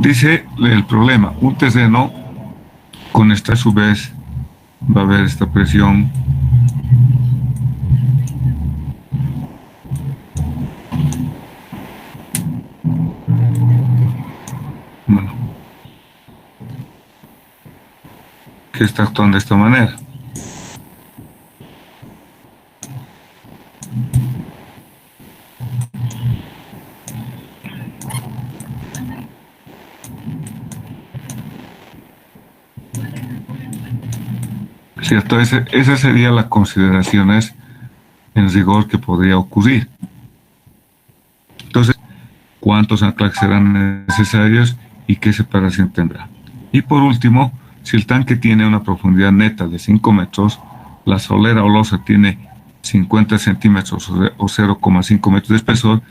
Dice el problema, un terreno con esta a su vez va a haber esta presión que está actuando de esta manera. ¿Cierto? Esa sería las consideraciones en rigor que podría ocurrir. Entonces, ¿cuántos anclajes serán necesarios y qué separación tendrá? Y por último, si el tanque tiene una profundidad neta de 5 metros, la solera o losa tiene 50 centímetros o 0,5 metros de espesor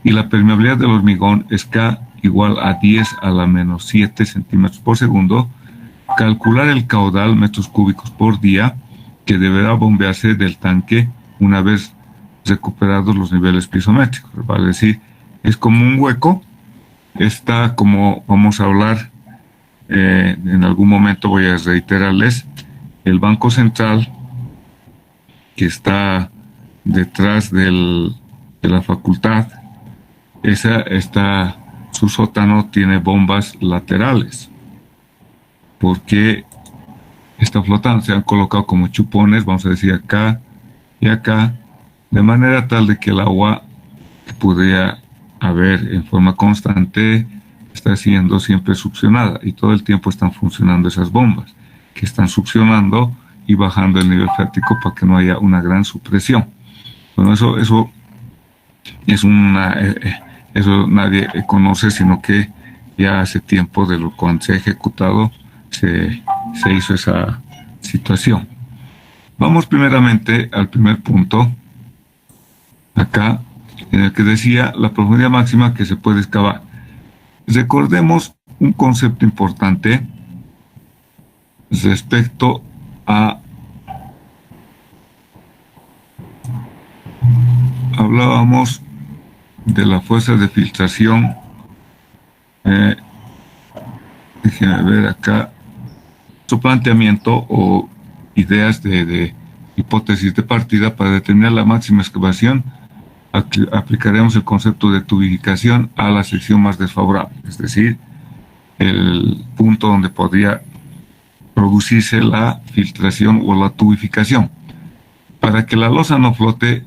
y la permeabilidad del hormigón es K igual a 10 a la menos 7 centímetros por segundo, calcular el caudal metros cúbicos por día que deberá bombearse del tanque una vez recuperados los niveles pisométricos. Vale decir, es como un hueco, está como vamos a hablar, en algún momento voy a reiterarles, el banco central que está detrás de la facultad, su sótano tiene bombas laterales, porque está flotando, se han colocado como chupones, vamos a decir acá y acá, de manera tal de que el agua que podría haber en forma constante está siendo siempre succionada y todo el tiempo están funcionando esas bombas que están succionando y bajando el nivel freático para que no haya una gran supresión. Bueno, eso nadie conoce, sino que ya hace tiempo de lo cuando se ha ejecutado se hizo esa situación. Vamos primeramente al primer punto, acá, en el que decía la profundidad máxima que se puede excavar. Recordemos un concepto importante respecto a... Hablábamos de la fuerza de filtración. Déjenme ver acá. Su planteamiento o ideas de hipótesis de partida para determinar la máxima excavación, aplicaremos el concepto de tubificación a la sección más desfavorable, es decir, el punto donde podría producirse la filtración o la tubificación. Para que la losa no flote,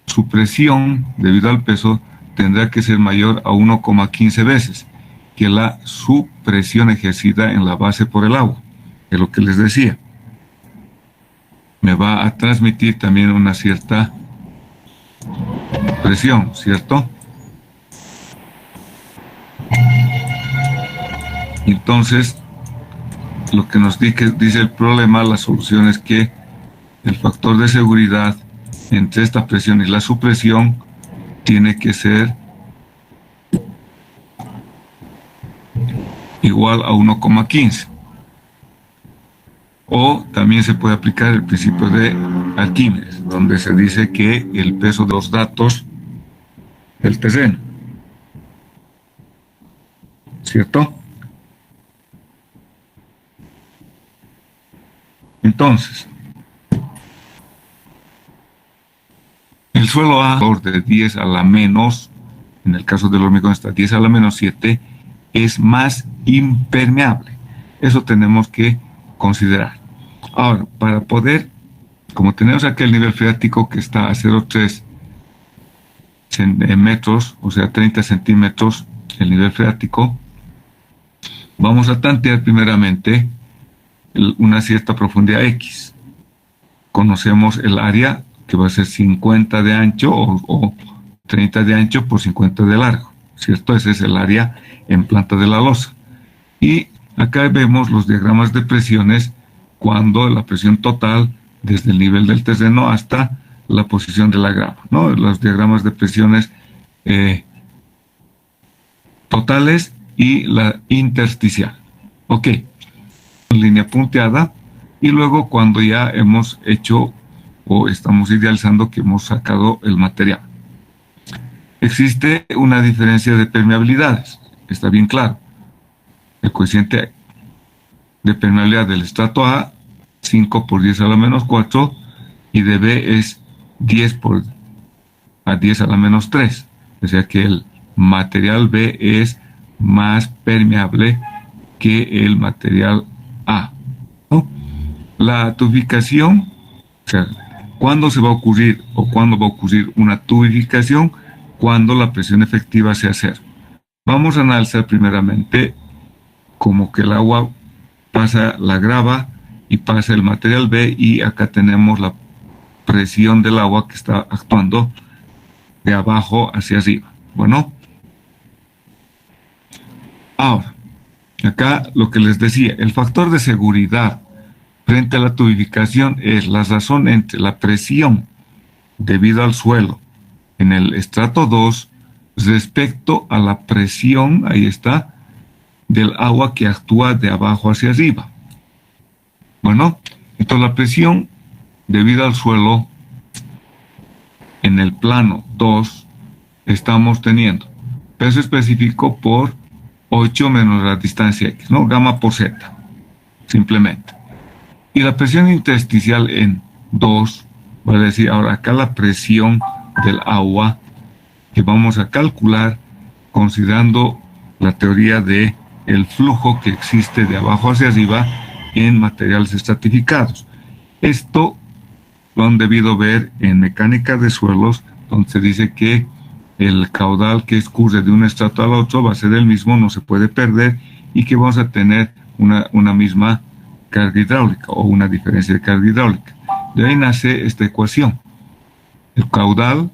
su presión, debido al peso, tendrá que ser mayor a 1,15 veces que la subpresión ejercida en la base por el agua. Es lo que les decía. Me va a transmitir también una cierta presión, ¿cierto? Entonces, lo que nos dice el problema, la solución es que el factor de seguridad entre esta presión y la supresión tiene que ser igual a 1,15. O también se puede aplicar el principio de Arquímedes, donde se dice que el peso de los datos del terreno, ¿cierto? Entonces, el suelo A de 10 a la menos, en el caso del hormigón está 10 a la menos 7, es más impermeable. Eso tenemos que considerar. Ahora, para poder, como tenemos aquí el nivel freático que está a 0,3 metros, o sea 30 centímetros el nivel freático, vamos a tantear primeramente una cierta profundidad X. Conocemos el área que va a ser 50 de ancho o 30 de ancho por 50 de largo, ¿cierto? Ese es el área en planta de la losa. Y acá vemos los diagramas de presiones cuando la presión total desde el nivel del terreno hasta la posición de la grava, ¿no? Los diagramas de presiones totales y la intersticial. Ok, línea punteada, y luego cuando ya hemos hecho o estamos idealizando que hemos sacado el material. Existe una diferencia de permeabilidades, está bien claro. el coeficiente de permeabilidad del estrato A, 5 por 10 a la menos 4, y de B es 10 por a 10 a la menos 3. O sea que el material B es más permeable que el material A, ¿no? La tubificación, o sea, ¿cuándo se va a ocurrir o cuándo va a ocurrir una tubificación? Cuando la presión efectiva sea cero. Vamos a analizar primeramente como que el agua pasa la grava y pasa el material B, y acá tenemos la presión del agua que está actuando de abajo hacia arriba. Bueno, ahora, acá lo que les decía, el factor de seguridad frente a la tubificación es la razón entre la presión debido al suelo en el estrato 2 respecto a la presión, ahí está, del agua que actúa de abajo hacia arriba. Bueno, entonces la presión debido al suelo en el plano 2 estamos teniendo peso específico por 8 menos la distancia x, ¿no? Gamma por z, simplemente. Y la presión intersticial en 2, vale decir, ahora acá la presión del agua que vamos a calcular considerando la teoría de el flujo que existe de abajo hacia arriba en materiales estratificados. Esto lo han debido ver en mecánica de suelos, donde se dice que el caudal que escurre de un estrato al otro va a ser el mismo, no se puede perder, y que vamos a tener una misma carga hidráulica o una diferencia de carga hidráulica. De ahí nace esta ecuación. El caudal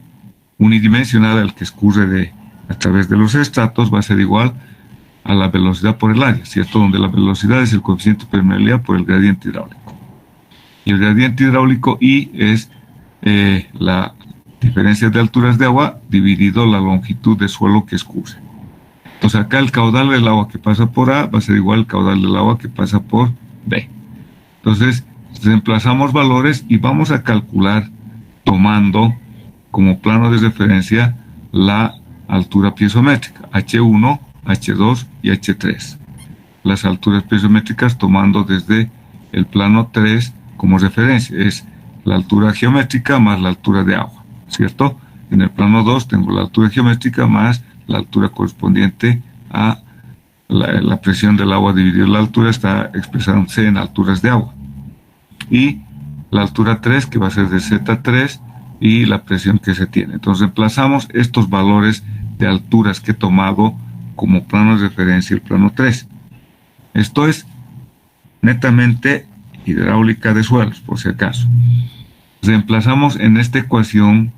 unidimensional al que escurre a través de los estratos va a ser igual a la velocidad por el área, ¿cierto? Donde la velocidad es el coeficiente de permeabilidad por el gradiente hidráulico. Y el gradiente hidráulico I es la diferencia de alturas de agua dividido la longitud de suelo que escurre. Entonces acá el caudal del agua que pasa por A va a ser igual al caudal del agua que pasa por B. Entonces reemplazamos valores y vamos a calcular tomando como plano de referencia la altura piezométrica, H1, H2 y H3. Las alturas piezométricas tomando desde el plano 3 como referencia, es la altura geométrica más la altura de agua, ¿cierto? En el plano 2 tengo la altura geométrica más la altura correspondiente a la presión del agua dividida la altura, está expresándose en alturas de agua. Y la altura 3 que va a ser de Z3 y la presión que se tiene. Entonces reemplazamos estos valores de alturas que he tomado como plano de referencia el plano 3. Esto es netamente hidráulica de suelos, por si acaso. Reemplazamos en esta ecuación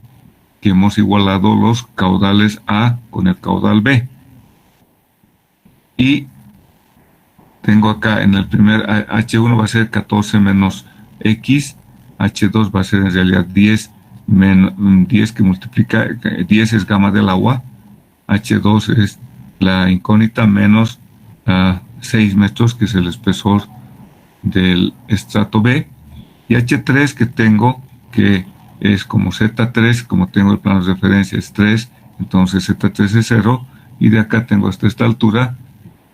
que hemos igualado los caudales A con el caudal B. Y tengo acá en el primer H1 va a ser 14 menos X, H2 va a ser en realidad 10 que multiplica, 10 es gamma del agua, H2 es la incógnita menos 6 metros, que es el espesor del estrato B, y H3 que tengo, que es como Z3, como tengo el plano de referencia es 3, entonces Z3 es 0, y de acá tengo hasta esta altura,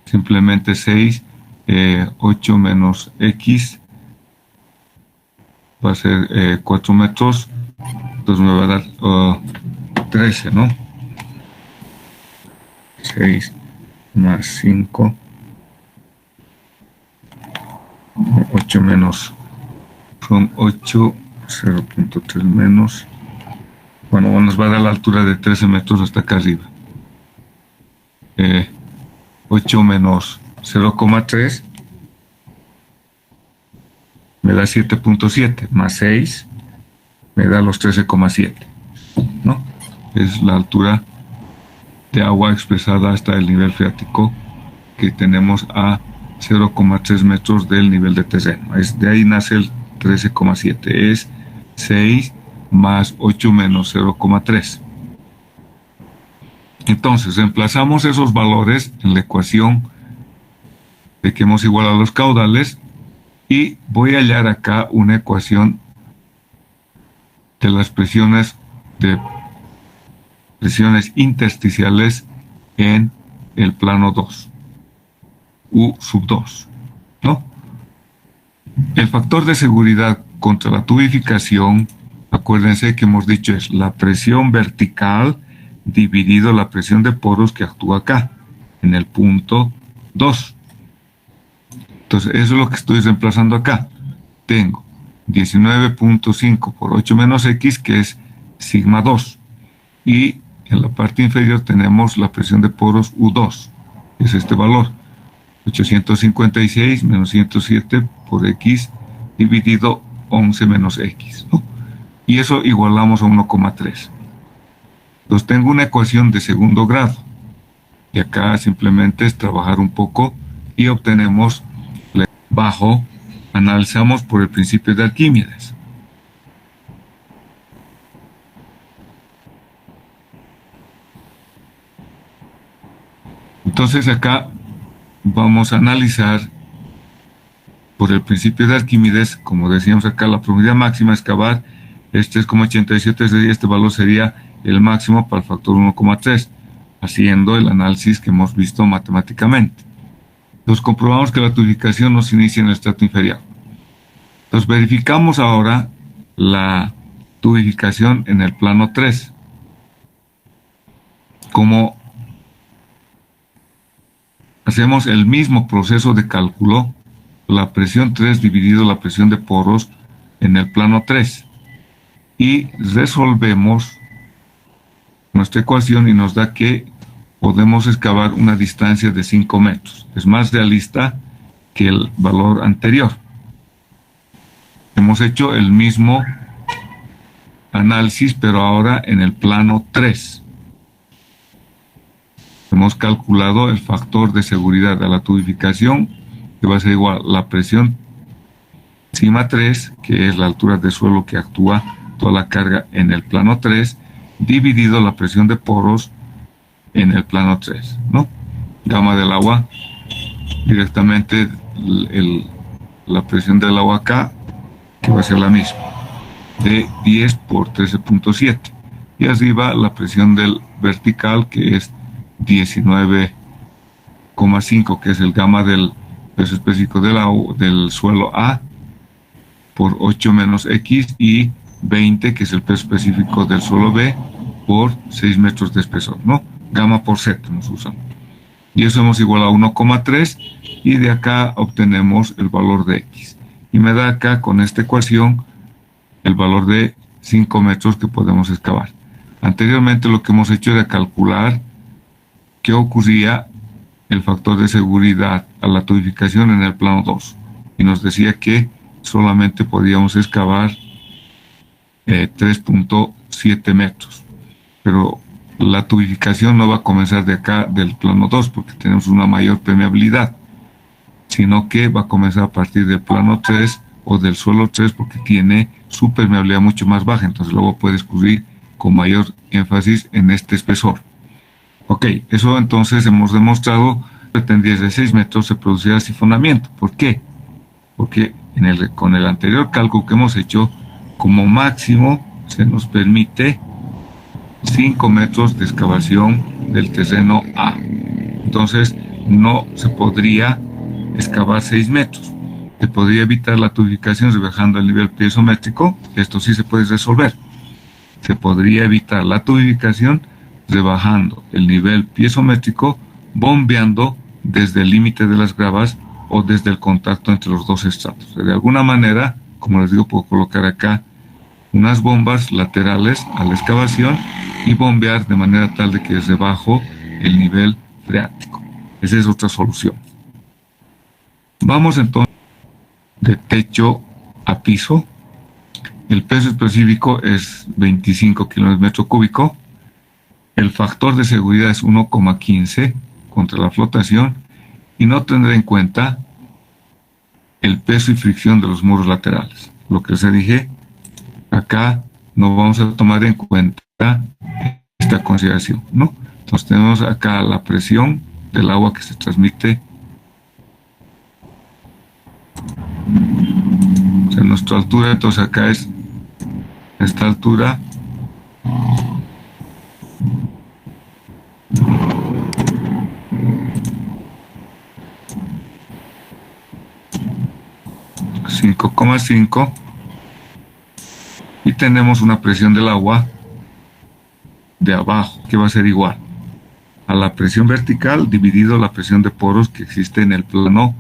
simplemente 6, 8 menos X, va a ser 4 metros, entonces me va a dar 13, ¿no? 6 más 5, 8 menos, son 8, 0.3 menos, bueno, nos va a dar la altura de 13 metros hasta acá arriba. 8 menos 0,3 me da 7.7, más 6 me da los 13,7, ¿no? Es la altura de agua expresada hasta el nivel freático que tenemos a 0,3 metros del nivel de terreno. De ahí nace el 13,7, es 6 más 8 menos 0,3. Entonces reemplazamos esos valores en la ecuación de que hemos igualado los caudales, y voy a hallar acá una ecuación de las presiones intersticiales en el plano 2. U sub 2, ¿no? El factor de seguridad contra la tubificación, acuérdense que hemos dicho, es la presión vertical dividido la presión de poros que actúa acá, en el punto 2. Entonces, eso es lo que estoy reemplazando acá. Tengo 19.5 por 8 menos X, que es sigma 2. Y en la parte inferior tenemos la presión de poros U2, que es este valor. 856 menos 107 por X dividido 11 menos X, ¿no? Y eso igualamos a 1,3. Entonces tengo una ecuación de segundo grado. Y acá simplemente es trabajar un poco y obtenemos bajo, analizamos por el principio de Arquímedes. Entonces acá vamos a analizar por el principio de Arquímedes, como decíamos acá, la profundidad máxima a excavar es 3,87, este valor sería el máximo para el factor 1,3, haciendo el análisis que hemos visto matemáticamente. Entonces comprobamos que la tubificación nos inicia en el estrato inferior. Entonces verificamos ahora la tubificación en el plano 3. Como hacemos el mismo proceso de cálculo, la presión 3 dividido la presión de poros en el plano 3. Y resolvemos nuestra ecuación y nos da que podemos excavar una distancia de 5 metros. Es más realista que el valor anterior. Hemos hecho el mismo análisis, pero ahora en el plano 3. Hemos calculado el factor de seguridad de la tubificación, que va a ser igual a la presión sigma 3, que es la altura de suelo que actúa toda la carga en el plano 3, dividido la presión de poros en el plano 3, ¿no? Gamma del agua, directamente la presión del agua acá, que va a ser la misma, de 10 por 13.7. Y arriba la presión del vertical, que es 19,5, que es el gamma del peso específico del suelo A, por 8 menos X, y 20, que es el peso específico del suelo B, por 6 metros de espesor, ¿no? Gamma por Z nos usamos. Y eso hemos igual a 1,3, y de acá obtenemos el valor de X. Y me da acá con esta ecuación el valor de 5 metros que podemos excavar. Anteriormente lo que hemos hecho era calcular qué ocurría el factor de seguridad a la tubificación en el plano 2. Y nos decía que solamente podíamos excavar 3.7 metros. Pero la tubificación no va a comenzar de acá del plano 2 porque tenemos una mayor permeabilidad, sino que va a comenzar a partir del plano 3 o del suelo 3 porque tiene su permeabilidad mucho más baja, entonces luego puede escurrir con mayor énfasis en este espesor. Ok, eso entonces hemos demostrado que en 16 metros se producirá sifonamiento. ¿Por qué? Porque con el anterior cálculo que hemos hecho, como máximo se nos permite 5 metros de excavación del terreno A. Entonces no se podría excavar 6 metros. Se podría evitar la tubificación rebajando el nivel piezométrico. Esto sí se puede resolver. Se podría evitar la tubificación rebajando el nivel piezométrico, bombeando desde el límite de las gravas o desde el contacto entre los dos estratos. De alguna manera, como les digo, puedo colocar acá unas bombas laterales a la excavación y bombear de manera tal de que rebajo el nivel freático. Esa es otra solución. Vamos entonces de techo a piso. El peso específico es 25 kilogramos metro cúbico. El factor de seguridad es 1,15 contra la flotación y no tendrá en cuenta el peso y fricción de los muros laterales. Lo que les dije, acá no vamos a tomar en cuenta esta consideración, ¿no? Entonces tenemos acá la presión del agua que se transmite. O sea, nuestra altura, entonces acá es esta altura. 5,5 y tenemos una presión del agua de abajo que va a ser igual a la presión vertical dividido la presión de poros que existe en el plano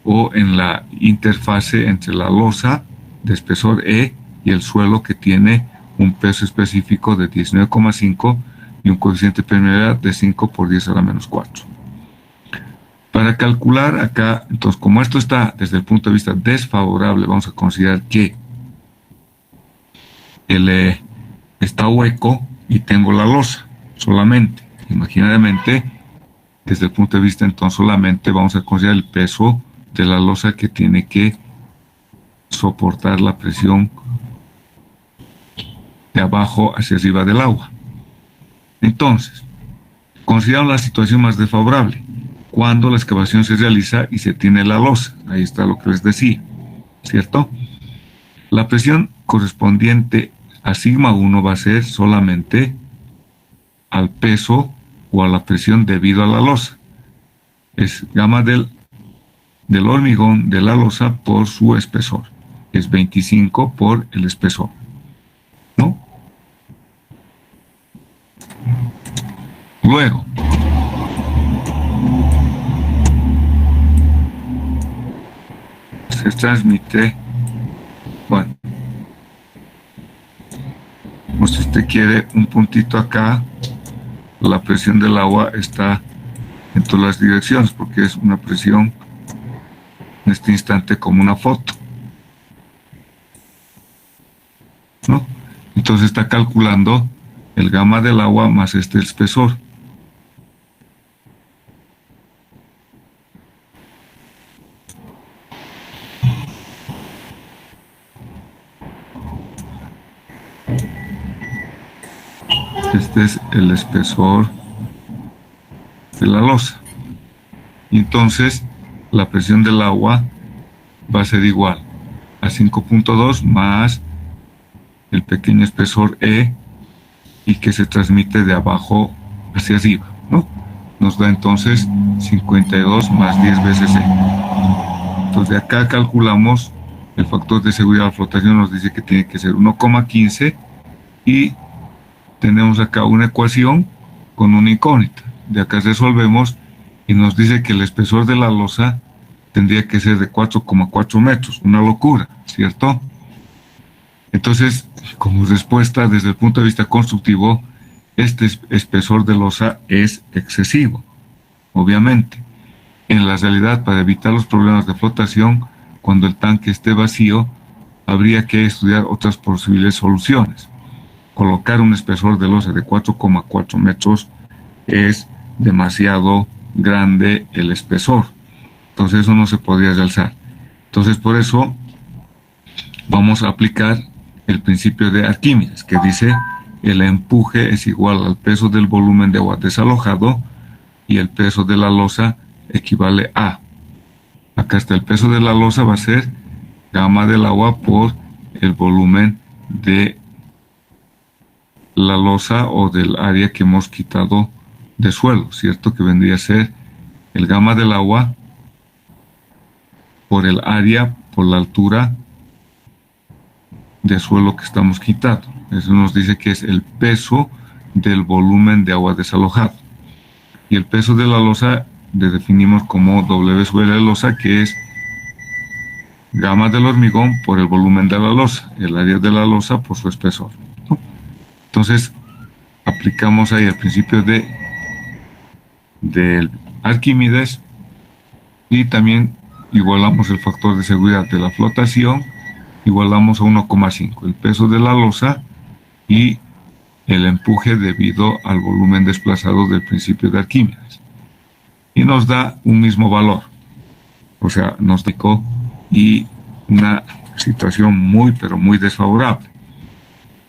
o en la interfase entre la losa de espesor E y el suelo, que tiene un peso específico de 19,5 y un coeficiente de permeabilidad de 5 por 10 a la menos 4. Para calcular acá, entonces, como esto está desde el punto de vista desfavorable, vamos a considerar que está hueco y tengo la losa solamente. Imaginariamente, desde el punto de vista entonces solamente vamos a considerar el peso de la losa que tiene que soportar la presión de abajo hacia arriba del agua. Entonces, consideramos la situación más desfavorable, cuando la excavación se realiza y se tiene la losa. Ahí está lo que les decía, ¿cierto? La presión correspondiente a sigma 1 va a ser solamente al peso o a la presión debido a la losa. Es gamma del hormigón de la losa por su espesor. Es 25 por el espesor, ¿no? Luego, se transmite, bueno, pues si usted quiere un puntito acá, la presión del agua está en todas las direcciones, porque es una presión en este instante como una foto, ¿no? Entonces está calculando el gamma del agua más este espesor. Este es el espesor de la losa. Y entonces la presión del agua va a ser igual a 5.2 más el pequeño espesor E, y que se transmite de abajo hacia arriba, ¿no? Nos da entonces 52 más 10 veces E. Entonces de acá calculamos el factor de seguridad de la flotación, nos dice que tiene que ser 1,15, y tenemos acá una ecuación con una incógnita. De acá resolvemos y nos dice que el espesor de la losa tendría que ser de 4,4 metros, una locura, ¿cierto? Entonces, como respuesta desde el punto de vista constructivo, este espesor de losa es excesivo, obviamente. En la realidad, para evitar los problemas de flotación, cuando el tanque esté vacío, habría que estudiar otras posibles soluciones. Colocar un espesor de losa de 4,4 metros es demasiado grande el espesor. Entonces eso no se podría realzar. Entonces por eso vamos a aplicar el principio de Arquímedes, que dice el empuje es igual al peso del volumen de agua desalojado y el peso de la losa equivale a. Acá está el peso de la losa, va a ser gamma del agua por el volumen de la losa o del área que hemos quitado de suelo, ¿cierto? Que vendría a ser el gamma del agua por el área, por la altura de suelo que estamos quitando. Eso nos dice que es el peso del volumen de agua desalojado. Y el peso de la losa le definimos como W sobre la losa, que es gamma del hormigón por el volumen de la losa, el área de la losa por su espesor, ¿no? Entonces, aplicamos ahí el principio de Arquímedes, y también igualamos el factor de seguridad de la flotación, igualamos a 1,5, el peso de la losa y el empuje debido al volumen desplazado del principio de Arquímedes. Y nos da un mismo valor, o sea, nos indicó y una situación muy, pero muy desfavorable.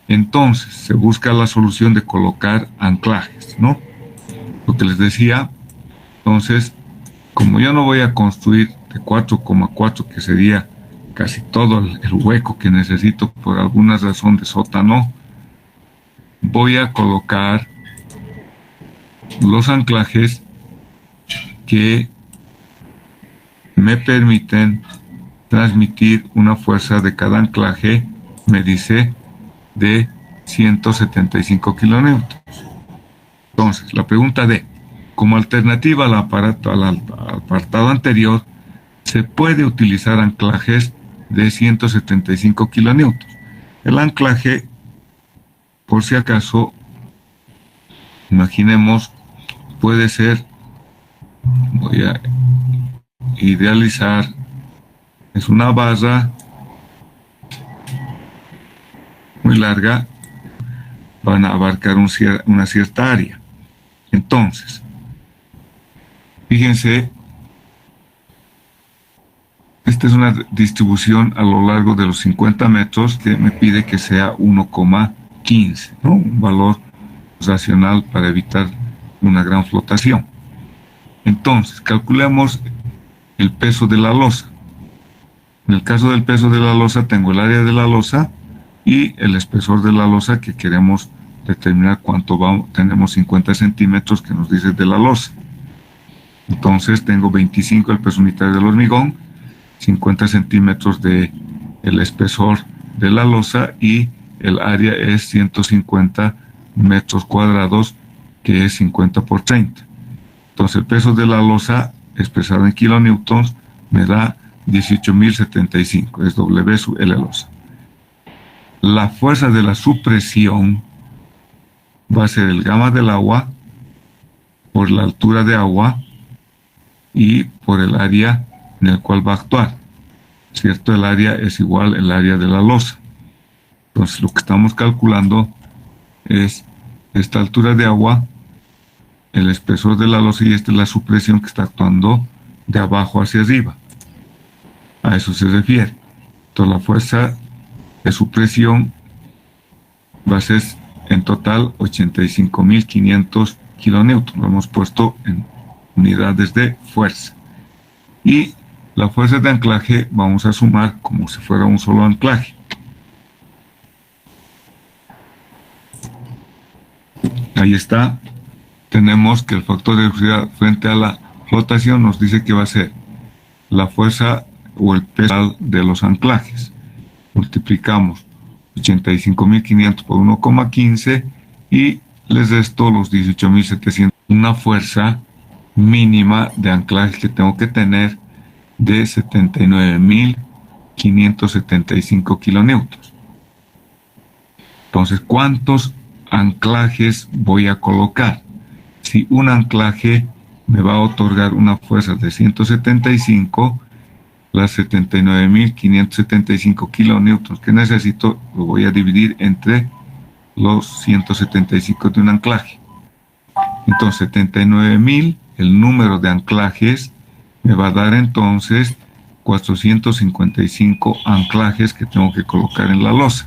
Entonces, se busca la solución de colocar anclajes, ¿no? Lo que les decía, entonces, como yo no voy a construir de 4,4, que sería casi todo el hueco que necesito por alguna razón de sótano, voy a colocar los anclajes que me permiten transmitir una fuerza de cada anclaje, me dice, de 175 kilonewtons. Entonces, la pregunta D, como alternativa al apartado anterior, se puede utilizar anclajes de 175 kilonewtons. El anclaje, por si acaso, imaginemos, puede ser, voy a idealizar, es una barra muy larga, van a abarcar una cierta área. Entonces, fíjense, esta es una distribución a lo largo de los 50 metros que me pide que sea 1,15, ¿no? Un valor racional para evitar una gran flotación. Entonces, calculemos el peso de la losa. En el caso del peso de la losa, tengo el área de la losa y el espesor de la losa que queremos determinar cuánto tenemos 50 centímetros que nos dice de la losa. Entonces tengo 25 el peso unitario del hormigón, 50 centímetros de el espesor de la losa y el área es 150 metros cuadrados, que es 50 por 30. Entonces el peso de la losa expresado en kilonewtons me da 18.075, es W sub L losa. La fuerza de la supresión va a ser el gamma del agua por la altura de agua y por el área en el cual va a actuar, ¿cierto? El área es igual al área de la losa. Entonces lo que estamos calculando es esta altura de agua, el espesor de la losa y esta es la supresión que está actuando de abajo hacia arriba. A eso se refiere. Entonces la fuerza de supresión va a ser en total 85.500 kilonewtons. Lo hemos puesto en unidades de fuerza. Y la fuerza de anclaje vamos a sumar como si fuera un solo anclaje. Ahí está. Tenemos que el factor de velocidad frente a la flotación nos dice que va a ser la fuerza o el peso de los anclajes. Multiplicamos 85.500 por 1,15 y les resto los 18.700. Una fuerza mínima de anclaje que tengo que tener de 79.575 kilonewtons. Entonces, ¿cuántos anclajes voy a colocar? Si un anclaje me va a otorgar una fuerza de 175, las 79.575 kilonewtons que necesito lo voy a dividir entre los 175 de un anclaje. Entonces 79.000, el número de anclajes me va a dar entonces 455 anclajes que tengo que colocar en la losa.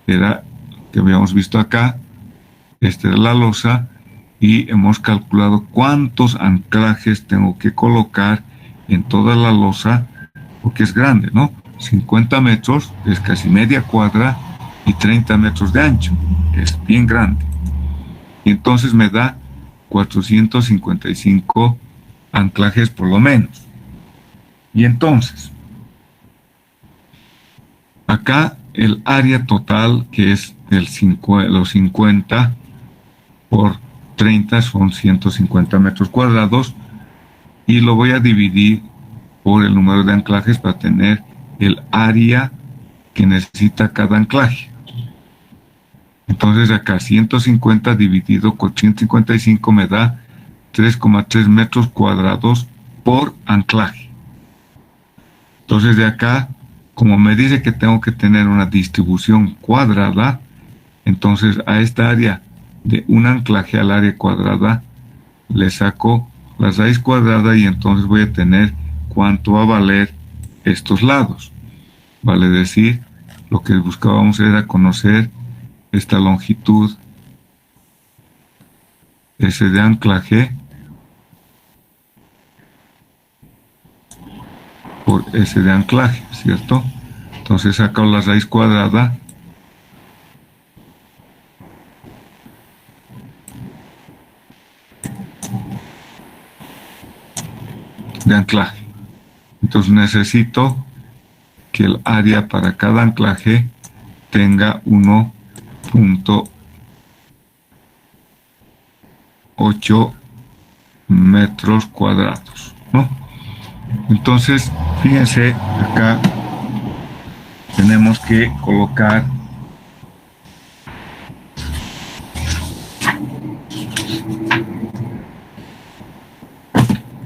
Era que habíamos visto acá, esta era la losa y hemos calculado cuántos anclajes tengo que colocar en toda la losa, porque es grande, ¿no? 50 metros es casi media cuadra y 30 metros de ancho, es bien grande. Y entonces me da 455 anclajes por lo menos. Y entonces, acá el área total, que es los 50 por 30 son 150 metros cuadrados, y lo voy a dividir por el número de anclajes para tener el área que necesita cada anclaje. Entonces acá 150 dividido con 155 me da 3,3 metros cuadrados por anclaje. Entonces de acá, como me dice que tengo que tener una distribución cuadrada, entonces a esta área de un anclaje al área cuadrada le saco la raíz cuadrada y entonces voy a tener cuánto va a valer estos lados. Vale decir, lo que buscábamos era conocer esta longitud S de anclaje por S de anclaje, ¿cierto? Entonces saco la raíz cuadrada de anclaje. Entonces necesito que el área para cada anclaje tenga 1.8 metros cuadrados, ¿no? Entonces, fíjense, acá tenemos que colocar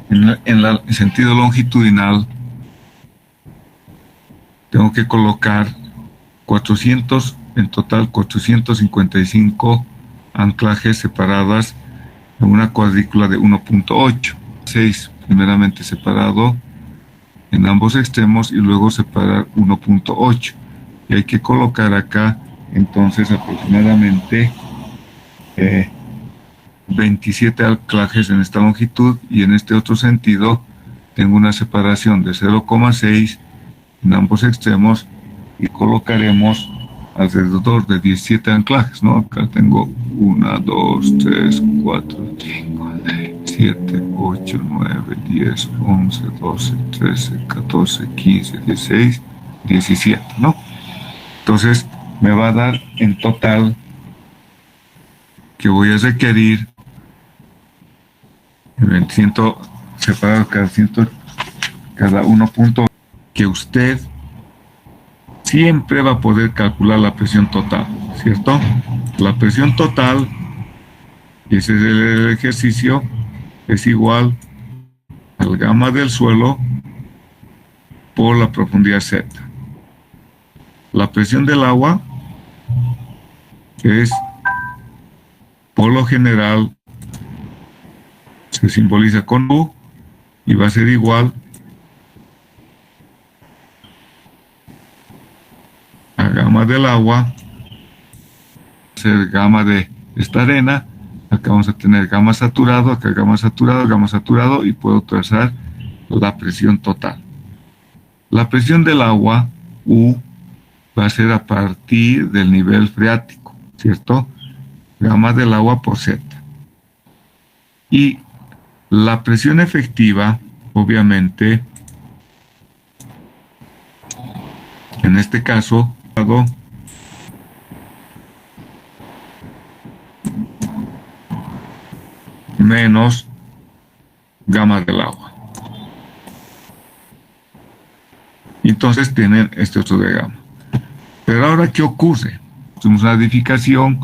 en el sentido longitudinal, tengo que colocar 400, en total 455 anclajes separadas en una cuadrícula de 1.8, 6 primeramente separado en ambos extremos y luego separar 1.8, y hay que colocar acá entonces aproximadamente 27 anclajes en esta longitud, y en este otro sentido tengo una separación de 0,6 en ambos extremos y colocaremos alrededor de 17 anclajes, ¿no? Acá tengo 1, 2, 3, 4, 5, 7, 8, 9, 10, 11, 12, 13, 14, 15, 16, 17, ¿no? Entonces me va a dar en total que voy a requerir 100 separados cada 1 punto, que usted siempre va a poder calcular la presión total, ¿cierto? La presión total, y ese es el ejercicio, es igual al gamma del suelo por la profundidad Z. La presión del agua es, por lo general, se simboliza con U y va a ser igual a gamma del agua, va a ser gamma de esta arena. Acá vamos a tener gamma saturado, acá gamma saturado, y puedo trazar la presión total. La presión del agua, U, va a ser a partir del nivel freático, ¿cierto? Gamma del agua por Z. Y la presión efectiva, obviamente, en este caso, menos gamma del agua. Entonces tienen este otro de gamma. Pero ahora, ¿qué ocurre? Hacemos una edificación,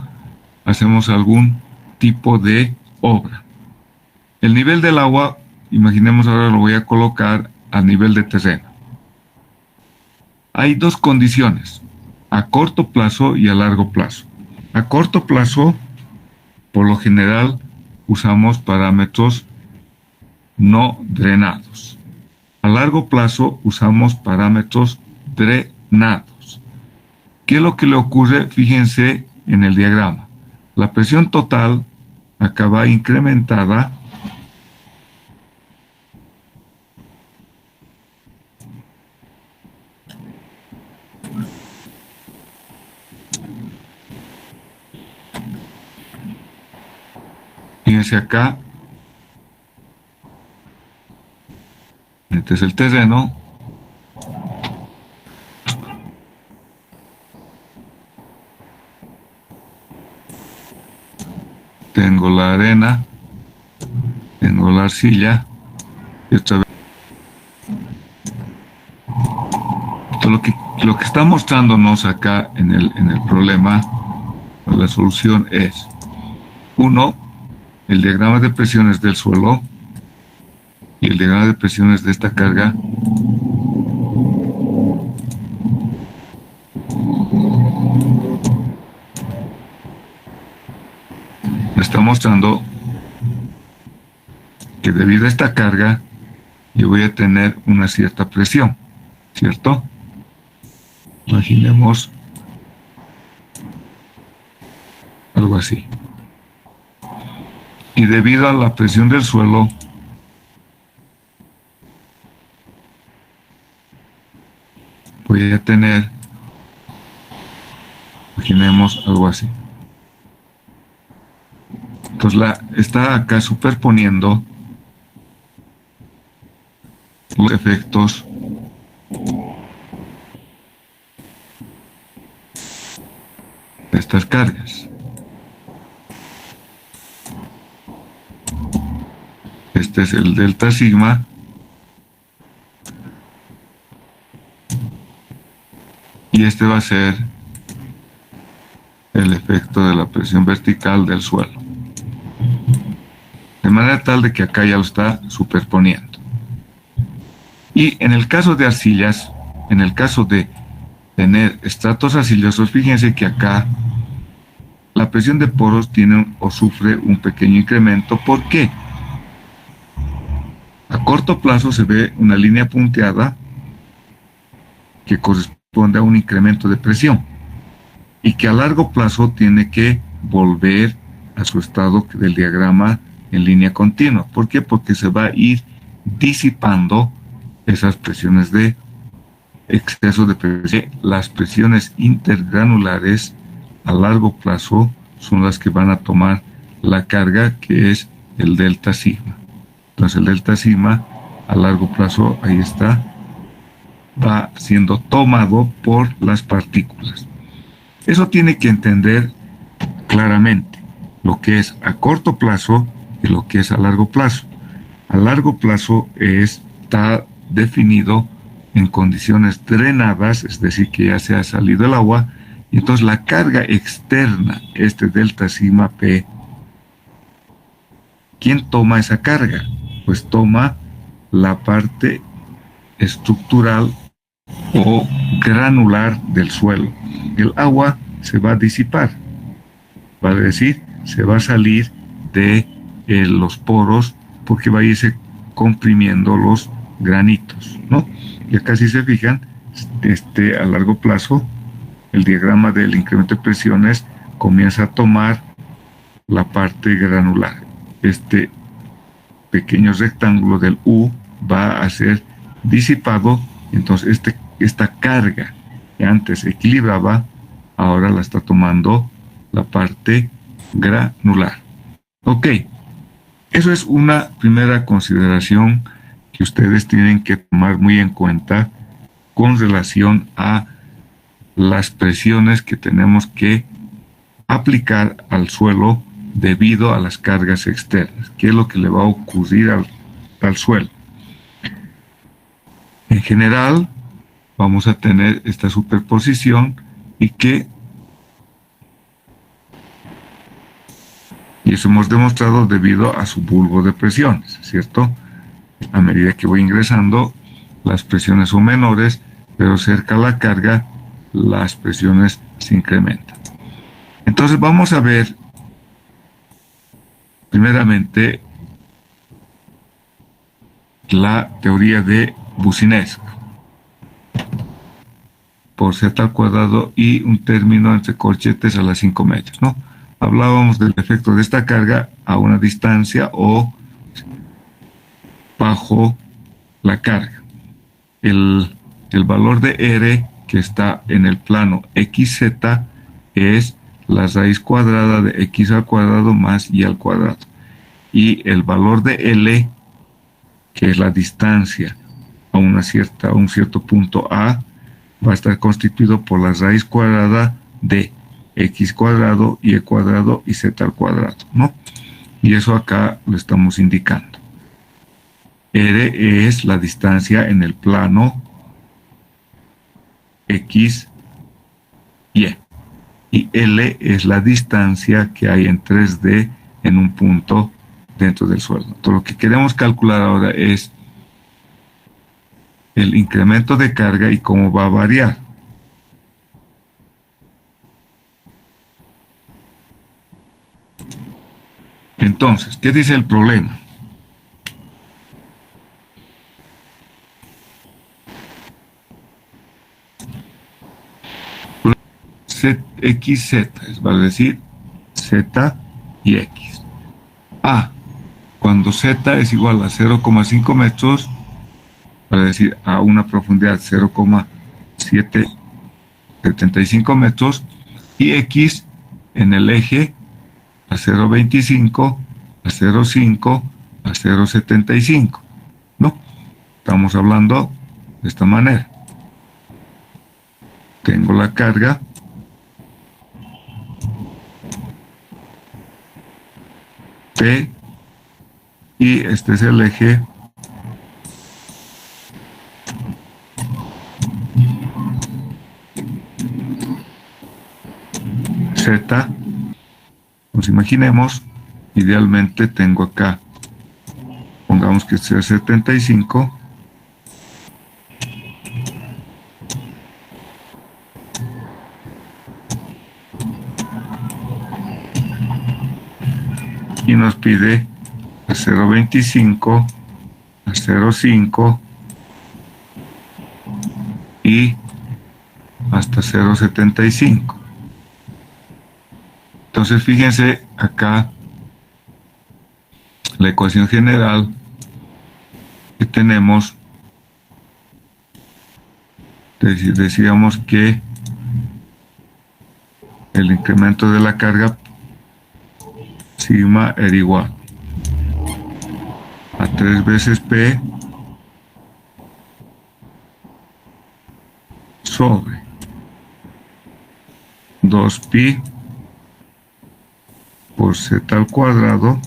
hacemos algún tipo de obra. El nivel del agua, imaginemos ahora lo voy a colocar a nivel de terreno. Hay dos condiciones, a corto plazo y a largo plazo. A corto plazo, por lo general, usamos parámetros no drenados. A largo plazo usamos parámetros drenados. ¿Qué es lo que le ocurre? Fíjense en el diagrama. La presión total acá va incrementada fíjense acá, este es el terreno, tengo la arena, tengo la arcilla, y otra vez. Entonces, lo que está mostrándonos acá en el problema, la solución es, uno, el diagrama de presiones del suelo y el diagrama de presiones de esta carga me está mostrando que debido a esta carga yo voy a tener una cierta presión, ¿cierto? Imaginemos algo así. Y debido a la presión del suelo, voy a tener, imaginemos algo así. Entonces está acá superponiendo los efectos cargas. Este es el delta sigma. Y este va a ser el efecto de la presión vertical del suelo. De manera tal de que acá ya lo está superponiendo. Y en el caso de arcillas, en el caso de tener estratos arcillosos, fíjense que acá la presión de poros tiene o sufre un pequeño incremento. ¿Por qué? A corto plazo se ve una línea punteada que corresponde a un incremento de presión y que a largo plazo tiene que volver a su estado del diagrama en línea continua. ¿Por qué? Porque se va a ir disipando esas presiones de exceso de presión. Las presiones intergranulares a largo plazo son las que van a tomar la carga, que es el delta sigma. Entonces el delta sigma a largo plazo, ahí está, va siendo tomado por las partículas. Eso tiene que entender claramente lo que es a corto plazo y lo que es a largo plazo. A largo plazo está definido en condiciones drenadas, es decir, que ya se ha salido el agua, y entonces la carga externa, este delta sigma P, ¿quién toma esa carga? Pues toma la parte estructural o granular del suelo. El agua se va a disipar, vale decir, se va a salir de los poros porque va a irse comprimiendo los granitos, ¿no? Y acá si se fijan, a largo plazo, el diagrama del incremento de presiones comienza a tomar la parte granular. Este pequeño rectángulo del U va a ser disipado, entonces esta carga que antes equilibraba, ahora la está tomando la parte granular. Ok, eso es una primera consideración que ustedes tienen que tomar muy en cuenta con relación a las presiones que tenemos que aplicar al suelo debido a las cargas externas. ¿Qué es lo que le va a ocurrir al suelo? En general, vamos a tener esta superposición y eso hemos demostrado debido a su bulbo de presiones, ¿cierto? A medida que voy ingresando, las presiones son menores, pero cerca a la carga, las presiones se incrementan. Entonces vamos a ver primeramente la teoría de Boussinesq por z al cuadrado y un término entre corchetes a las 5 metros, ¿no? Hablábamos del efecto de esta carga a una distancia o bajo la carga. El valor de R que está en el plano XZ es la raíz cuadrada de X al cuadrado más Y al cuadrado. Y el valor de L, que es la distancia a un cierto punto A, va a estar constituido por la raíz cuadrada de X cuadrado, Y cuadrado y Z al cuadrado, ¿no? Y eso acá lo estamos indicando. R es la distancia en el plano X, Y. Y L es la distancia que hay en 3D en un punto dentro del suelo. Entonces, lo que queremos calcular ahora es el incremento de carga y cómo va a variar. Entonces, ¿qué dice el problema? XZ, vale decir Z y X. Cuando Z es igual a 0,5 metros, vale decir a una profundidad 0,775 metros, y X en el eje a 0,25, a 0,5, a 0,75, ¿no? Estamos hablando de esta manera. Tengo la carga P, y este es el eje Z. Nos imaginemos, idealmente tengo acá, pongamos que sea 75, y nos pide de 0.25 a 0.5 y hasta 0.75. Entonces fíjense acá la ecuación general que tenemos. Decíamos que el incremento de la carga sigma era igual a 3 veces P sobre 2pi por z al cuadrado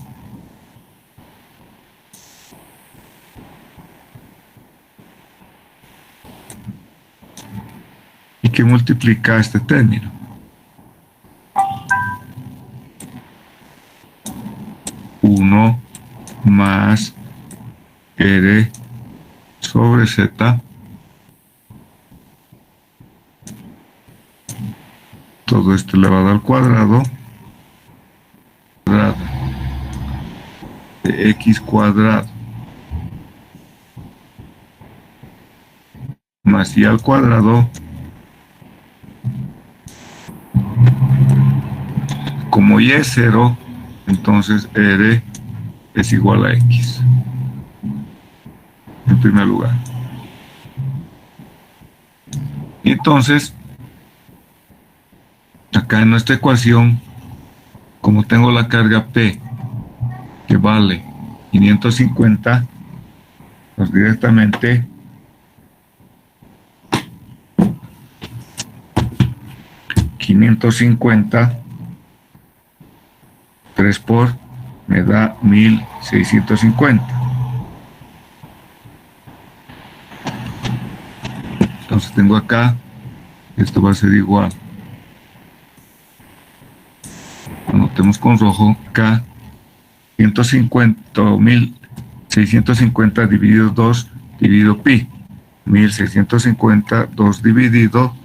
y que multiplica este término. Uno más R sobre Z, todo esto elevado al cuadrado de x cuadrado más y al cuadrado, como y es 0, entonces R es igual a X, en primer lugar. Y entonces, acá en nuestra ecuación, como tengo la carga P, que vale 550, pues directamente $550, 3 por, me da 1650. Entonces tengo acá, esto va a ser igual, anotemos con rojo, acá 1650 dividido 2 dividido pi, 1650, 2 dividido,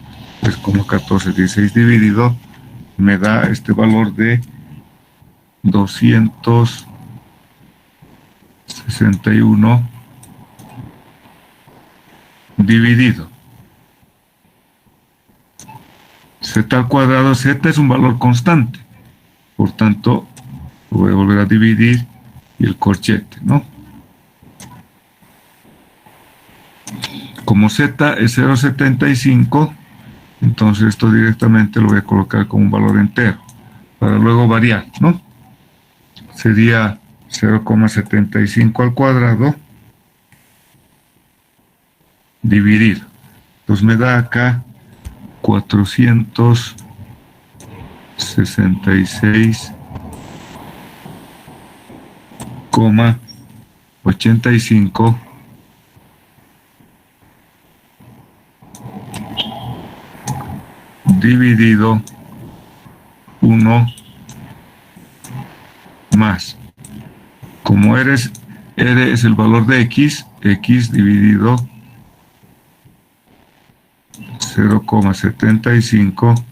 pues como 1416 dividido, me da este valor de 261 dividido z al cuadrado. Z es un valor constante, por tanto lo voy a volver a dividir y el corchete, ¿no? Como z es 0.75, entonces esto directamente lo voy a colocar como un valor entero para luego variar, ¿no? Sería 0.75 al cuadrado dividido. Entonces me da acá 466,85 dividido 1 más, como R es el valor de X dividido 0,75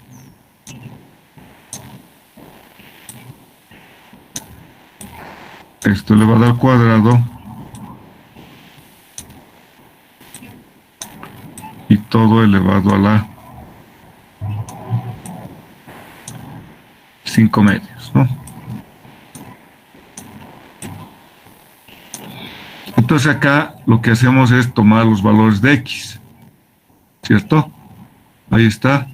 esto elevado al cuadrado y todo elevado a la 5 medios, ¿no? Entonces acá lo que hacemos es tomar los valores de X, ¿cierto? Ahí está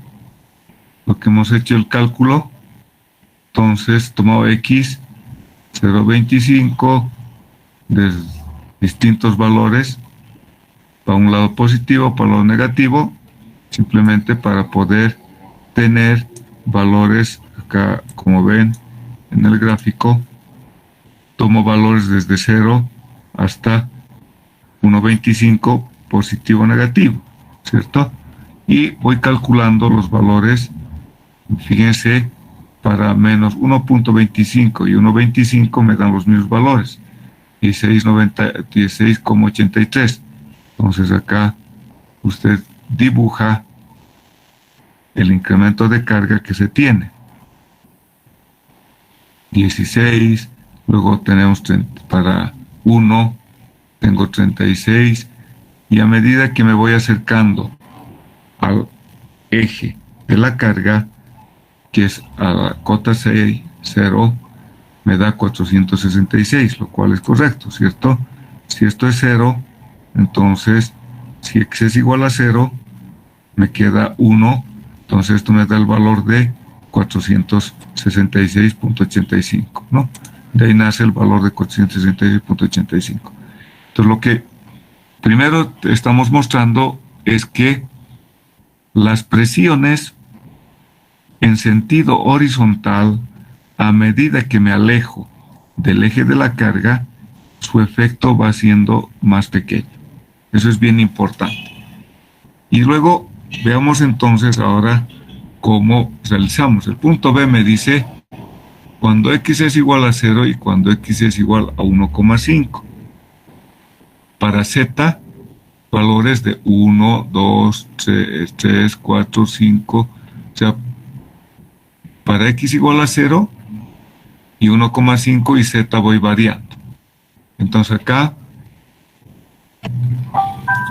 lo que hemos hecho el cálculo. Entonces tomado X 0.25 de distintos valores, para un lado positivo, para un lado negativo, simplemente para poder tener valores acá, como ven en el gráfico, tomo valores desde 0 hasta 1.25, positivo o negativo, ¿cierto? Y voy calculando los valores, fíjense, para menos 1.25 y 1.25 me dan los mismos valores, 16,83. Entonces acá usted dibuja el incremento de carga que se tiene. 16, luego tenemos para 1, tengo 36, y a medida que me voy acercando al eje de la carga, que es a la cota 6, 0, me da 466, lo cual es correcto, ¿cierto? Si esto es 0, entonces, si x es igual a 0, me queda 1, entonces esto me da el valor de 466.85, ¿no? De ahí nace el valor de 466.85. Entonces, lo que primero estamos mostrando es que las presiones en sentido horizontal, a medida que me alejo del eje de la carga, su efecto va siendo más pequeño. Eso es bien importante. Y luego veamos entonces ahora cómo realizamos. El punto B me dice cuando x es igual a 0 y cuando x es igual a 1,5. Para z, valores de 1, 2, 3, 4, 5, o sea, para x igual a 0 y 1,5 y z voy variando. Entonces acá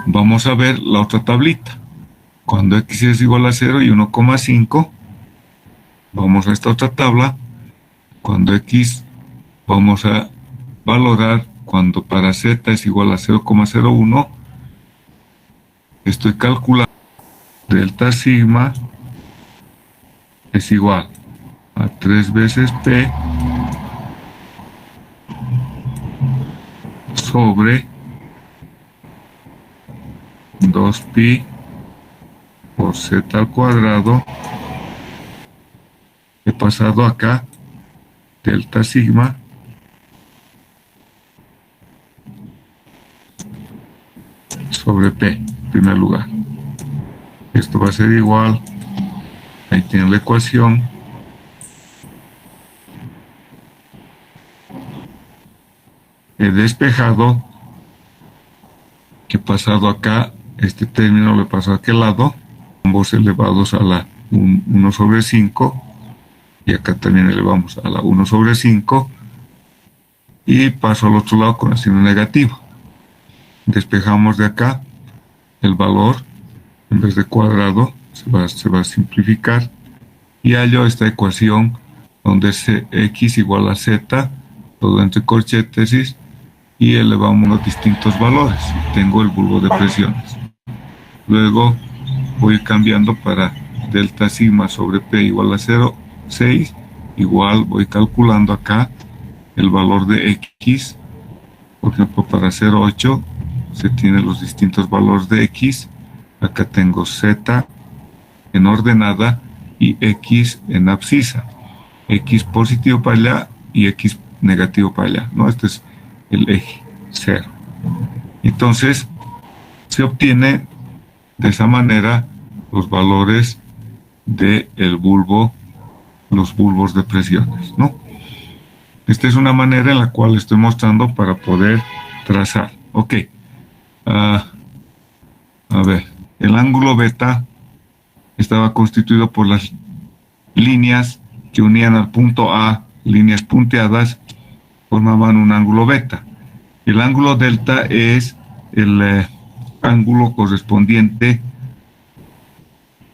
vamos a ver la otra tablita. Cuando x es igual a 0 y 1,5, vamos a esta otra tabla. Cuando x, vamos a valorar cuando para z es igual a 0,01, estoy calculando delta sigma es igual a 3 veces P sobre 2pi por z al cuadrado. He pasado acá delta sigma sobre P, en primer lugar. Esto va a ser igual, ahí tienen la ecuación, he despejado, he pasado acá, este término lo he pasado a aquel lado, ambos elevados a la 1 sobre 5, y acá también elevamos a la 1 sobre 5, y paso al otro lado con el signo negativo. Despejamos de acá el valor, en vez de cuadrado, se va a simplificar, y hallo esta ecuación donde x igual a z, todo entre corchetes, y elevamos los distintos valores. Tengo el bulbo de presiones. Luego voy cambiando para delta sigma sobre P igual a 0,6, igual voy calculando acá el valor de x. Por ejemplo, para 0,8 se tienen los distintos valores de x. Acá tengo z en ordenada y x en abscisa. X positivo para allá y x negativo para allá, ¿no? Este es el eje 0. Entonces, se obtiene de esa manera los valores del bulbo, los bulbos de presiones, ¿no? Esta es una manera en la cual estoy mostrando para poder trazar. Ok. A ver, el ángulo beta estaba constituido por las líneas que unían al punto A, líneas punteadas, formaban un ángulo beta. El ángulo delta es el ángulo correspondiente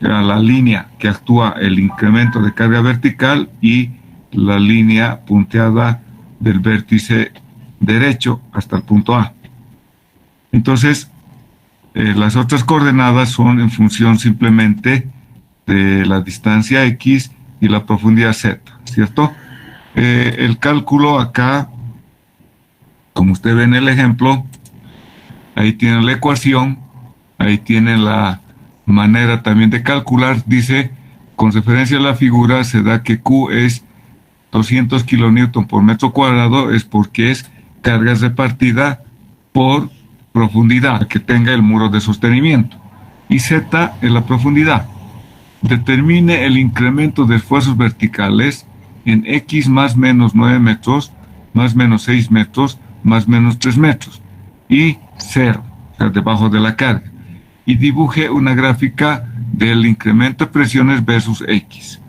a la línea que actúa el incremento de carga vertical y la línea punteada del vértice derecho hasta el punto A. Entonces, las otras coordenadas son en función simplemente de la distancia x y la profundidad z, ¿cierto? El cálculo acá, como usted ve en el ejemplo, ahí tiene la ecuación, ahí tiene la manera también de calcular. Dice, con referencia a la figura, se da que Q es 200 kilonewton por metro cuadrado es porque es carga repartida por profundidad que tenga el muro de sostenimiento. Y Z es la profundidad. Determine el incremento de esfuerzos verticales en X más menos 9 metros, más menos 6 metros, más menos 3 metros. Y 0, o sea, debajo de la carga. Y dibuje una gráfica del incremento de presiones versus X.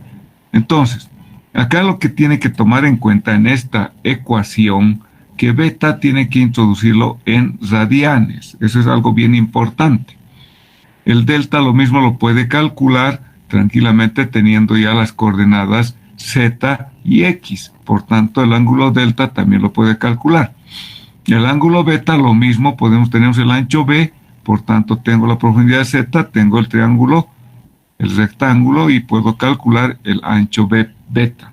Entonces, acá lo que tiene que tomar en cuenta en esta ecuación, que beta tiene que introducirlo en radianes. Eso es algo bien importante. El delta lo mismo lo puede calcular tranquilamente teniendo ya las coordenadas Z y X. Por tanto, el ángulo delta también lo puede calcular. El ángulo beta lo mismo, tenemos el ancho B, por tanto tengo la profundidad Z, tengo el triángulo, el rectángulo y puedo calcular el ancho B beta.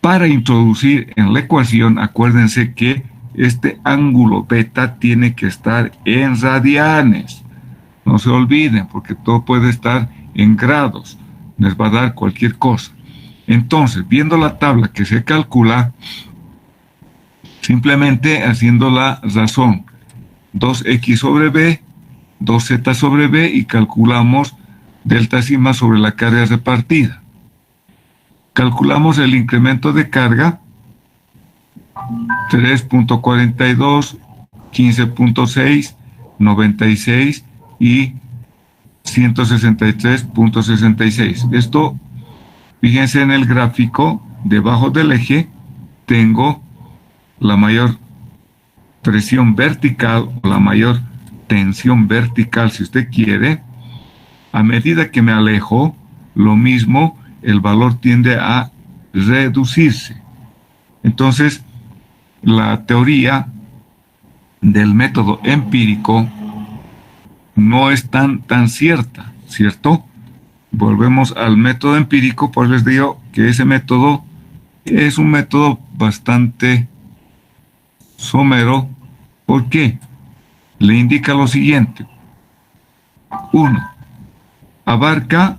Para introducir en la ecuación, acuérdense que este ángulo beta tiene que estar en radianes. No se olviden, porque todo puede estar en grados. Les va a dar cualquier cosa. Entonces, viendo la tabla que se calcula, simplemente haciendo la razón, 2x sobre b, 2z sobre b y calculamos delta sigma sobre la carga repartida. Calculamos el incremento de carga, 3.42, 15.6, 96 y 163.66. Esto, fíjense en el gráfico, debajo del eje tengo la mayor presión vertical o la mayor tensión vertical, si usted quiere. A medida que me alejo, lo mismo, el valor tiende a reducirse. Entonces, la teoría del método empírico no es tan cierta, ¿cierto? Volvemos al método empírico, pues les digo que ese método es un método bastante somero. ¿Por qué? Le indica lo siguiente. 1. Abarca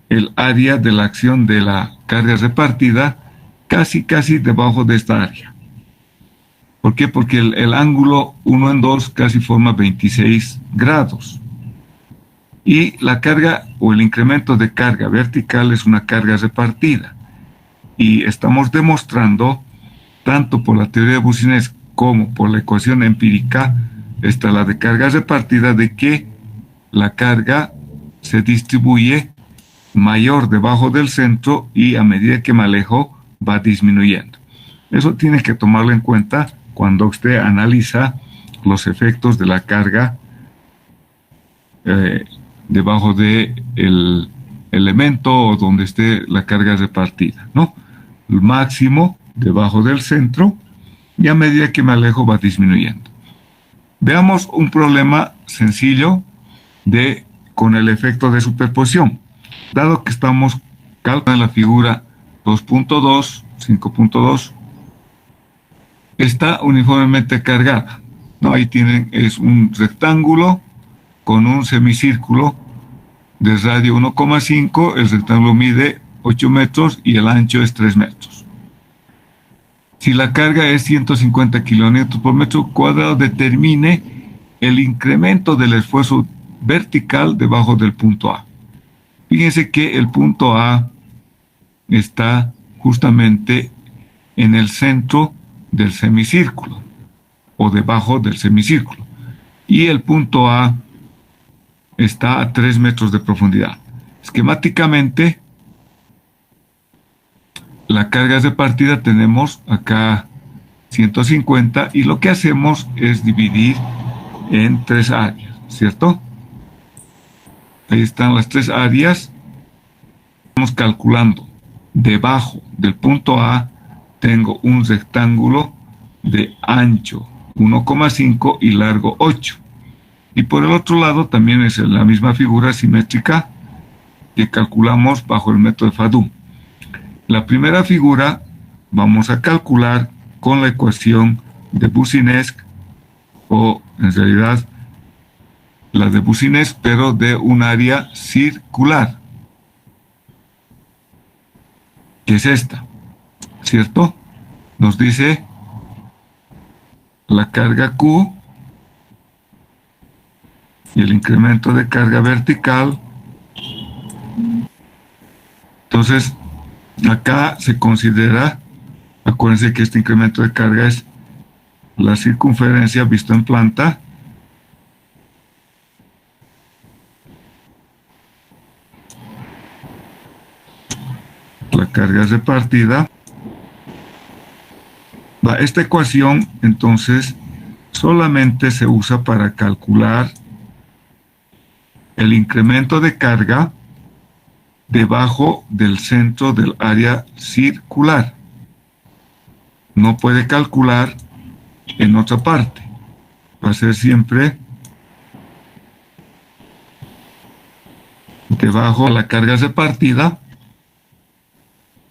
el área de la acción de la carga repartida casi debajo de esta área. ¿Por qué? Porque el ángulo 1 en 2 casi forma 26 grados. Y la carga o el incremento de carga vertical es una carga repartida. Y estamos demostrando, tanto por la teoría de Boussinesq como por la ecuación empírica, esta la de carga repartida, de que la carga se distribuye mayor debajo del centro y a medida que me alejo va disminuyendo. Eso tiene que tomarlo en cuenta cuando usted analiza los efectos de la carga debajo del elemento o donde esté la carga repartida, ¿no? El máximo debajo del centro y a medida que me alejo va disminuyendo. Veamos un problema sencillo con el efecto de superposición. Dado que estamos calculando la figura 2.2, 5.2, está uniformemente cargada, ¿no? Ahí tienen, es un rectángulo con un semicírculo de radio 1,5, el rectángulo mide 8 metros y el ancho es 3 metros. Si la carga es 150 kilonewtons por metro cuadrado, determine el incremento del esfuerzo vertical debajo del punto A. Fíjense que el punto A está justamente en el centro del semicírculo o debajo del semicírculo. Y el punto A está a 3 metros de profundidad. Esquemáticamente, la carga repartida tenemos acá 150 y lo que hacemos es dividir en 3 áreas, ¿cierto? Ahí están las 3 áreas. Estamos calculando. Debajo del punto A tengo un rectángulo de ancho 1,5 y largo 8. Y por el otro lado también es la misma figura simétrica que calculamos bajo el método de Fadum. La primera figura vamos a calcular con la ecuación de Boussinesq, o en realidad la de Boussinesq, pero de un área circular, que es esta. ¿cierto? Nos dice la carga Q y el incremento de carga vertical. Entonces, acá se considera, acuérdense que este incremento de carga es la circunferencia visto en planta la carga es repartida. Esta ecuación entonces solamente se usa para calcular el incremento de carga debajo del centro del área circular. No puede calcular en otra parte. Va a ser siempre debajo de la carga repartida.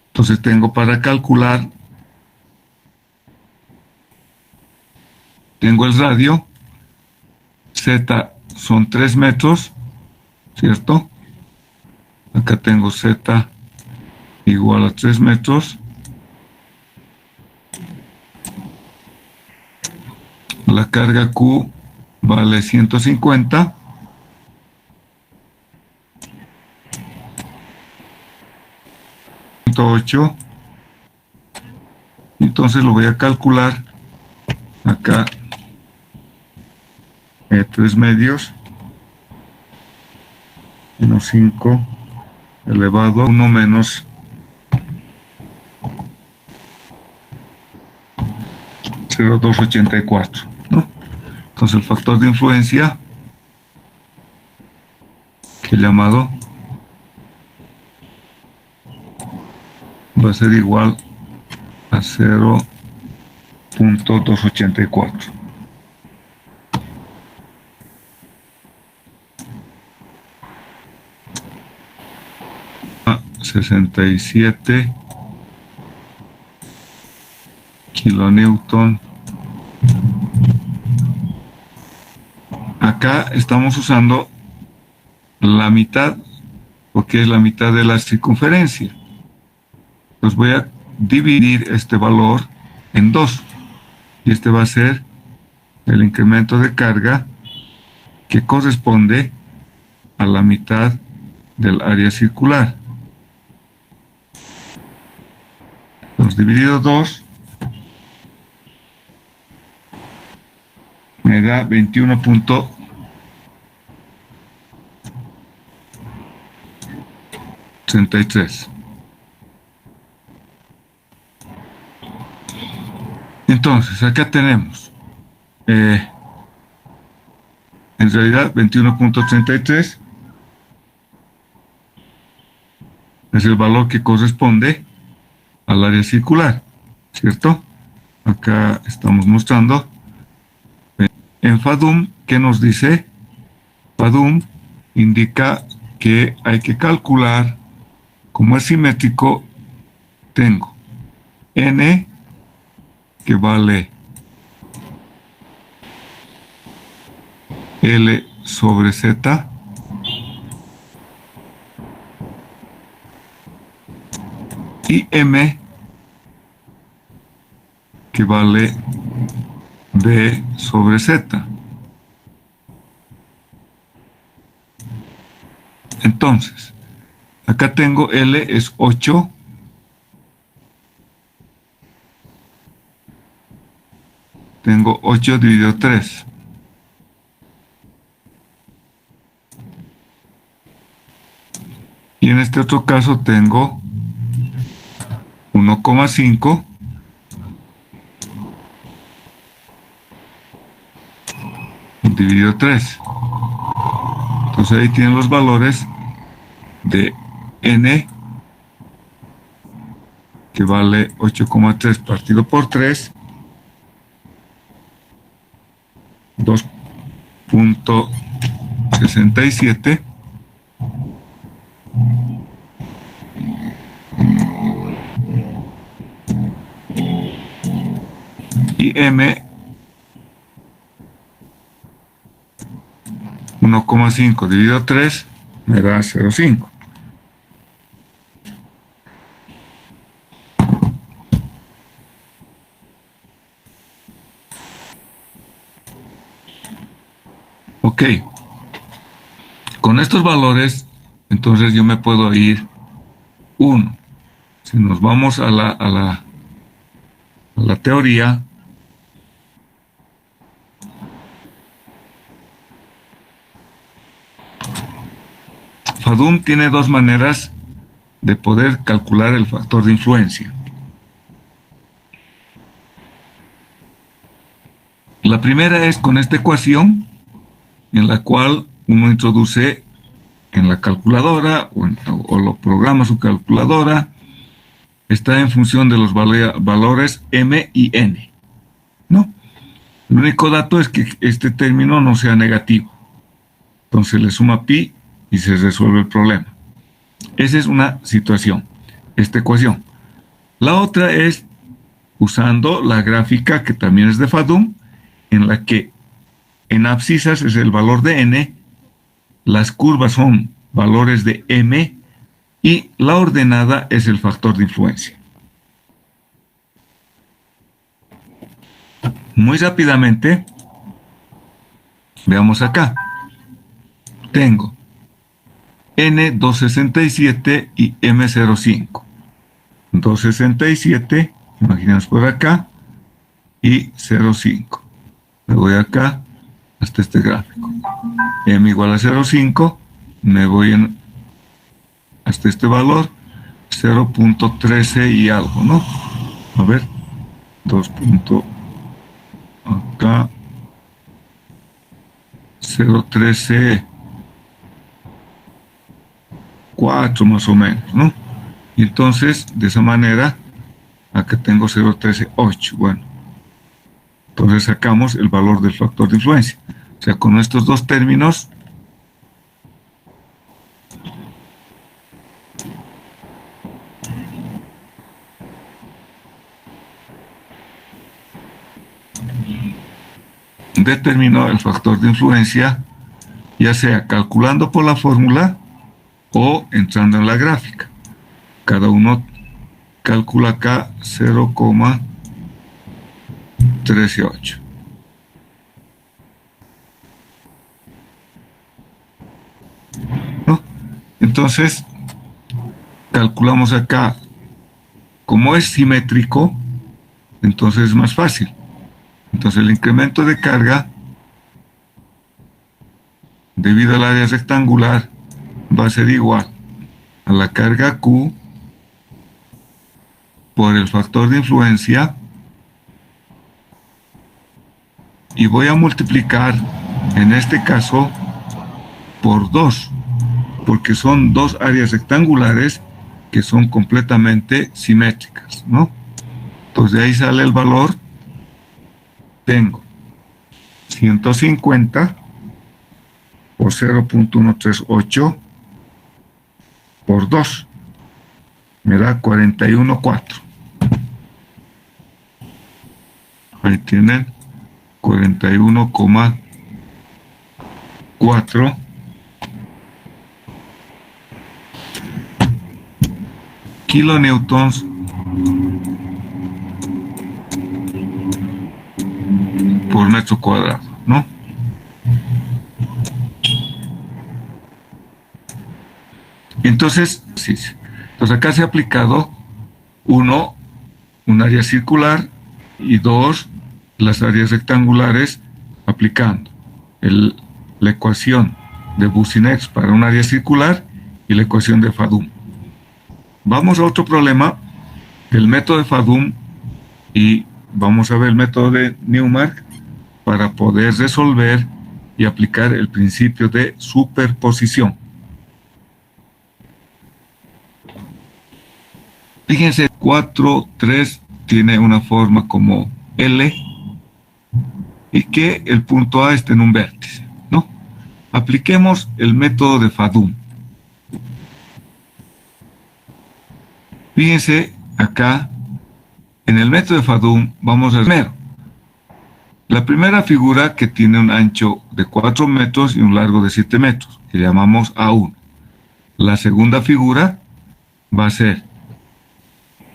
Entonces tengo para calcular, tengo el radio, Z son 3 metros, ¿cierto? Acá tengo Z igual a 3 metros. La carga Q vale 150. .8. Entonces lo voy a calcular acá 3 medios menos 5 elevado a 1 menos 0,284, ¿no? Entonces el factor de influencia, que he llamado, va a ser igual a 0,284. A 67 kilonewton. Acá estamos usando la mitad, porque es la mitad de la circunferencia. Entonces voy a dividir este valor en 2. Y este va a ser el incremento de carga que corresponde a la mitad del área circular. Entonces dividido 2 me da 21.33. Entonces, acá tenemos, en realidad, 21.33 es el valor que corresponde al área circular, ¿cierto? Acá estamos mostrando en FADUM, ¿qué nos dice? FADUM indica que hay que calcular, como es simétrico, tengo N, que vale L sobre Z, y M, que vale B sobre Z. Entonces, acá tengo L es 8. Tengo 8 dividido 3. Y en este otro caso tengo 1,5 dividido 3. Entonces ahí tienen los valores de N, que vale 8,3 partido por 3, 2,67, y M 1,5 dividido 3 me da 0,5. Ok, con estos valores, entonces yo me puedo ir 1. Si nos vamos a la teoría, Fadum tiene dos maneras de poder calcular el factor de influencia. La primera es con esta ecuación en la cual uno introduce en la calculadora o lo programa su calculadora, está en función de los valores m y n, ¿no? El único dato es que este término no sea negativo. Entonces le suma pi y se resuelve el problema. Esa es una situación, esta ecuación. La otra es usando la gráfica que también es de Fadum, en la que en abscisas es el valor de n, las curvas son valores de m y la ordenada es el factor de influencia. Muy rápidamente, veamos acá. Tengo N267 y M05. 267, imaginemos por acá, y 05. Me voy acá hasta este gráfico. M igual a 0,5, me voy hasta este valor, 0.13 y algo, ¿no? A ver, 2. Acá, 0.13, 4 más o menos, ¿no? Y entonces, de esa manera, acá tengo 0.13,8. Bueno, entonces sacamos el valor del factor de influencia. O sea, con estos dos términos, determinó el factor de influencia, ya sea calculando por la fórmula o entrando en la gráfica. Cada uno calcula acá 0,138. ¿No? Entonces, calculamos acá, como es simétrico, entonces es más fácil. Entonces el incremento de carga debido al área rectangular va a ser igual a la carga Q por el factor de influencia y voy a multiplicar en este caso por 2 porque son dos áreas rectangulares que son completamente simétricas, ¿no? Entonces de ahí sale el valor. Tengo 150 por 0.138 por 2. Me da 41,4. Ahí tienen 41,4 kilonewtons por metro cuadrado, ¿no? Entonces, sí. Entonces acá se ha aplicado 1, un área circular y 2, las áreas rectangulares, aplicando la ecuación de Boussinesq para un área circular y la ecuación de Fadum. Vamos a otro problema, el método de Fadum, y vamos a ver el método de Newmark para poder resolver y aplicar el principio de superposición. Fíjense, 4,3 tiene una forma como L y que el punto A esté en un vértice, ¿no? Apliquemos el método de Fadum. Fíjense acá, en el método de Fadum vamos a ver la primera figura que tiene un ancho de 4 metros y un largo de 7 metros, que llamamos A1. La segunda figura va a ser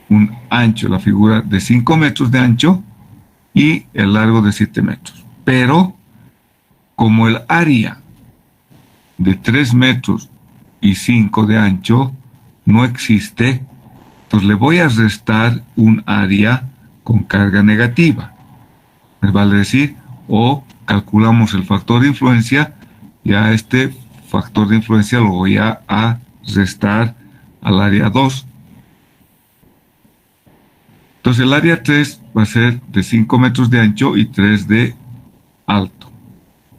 un ancho, la figura de 5 metros de ancho y el largo de 7 metros. Pero como el área de 3 metros y 5 de ancho no existe, entonces le voy a restar un área con carga negativa. ¿Me vale decir? O calculamos el factor de influencia, ya este factor de influencia lo voy a restar al área 2. Entonces el área 3 va a ser de 5 metros de ancho y 3 de alto.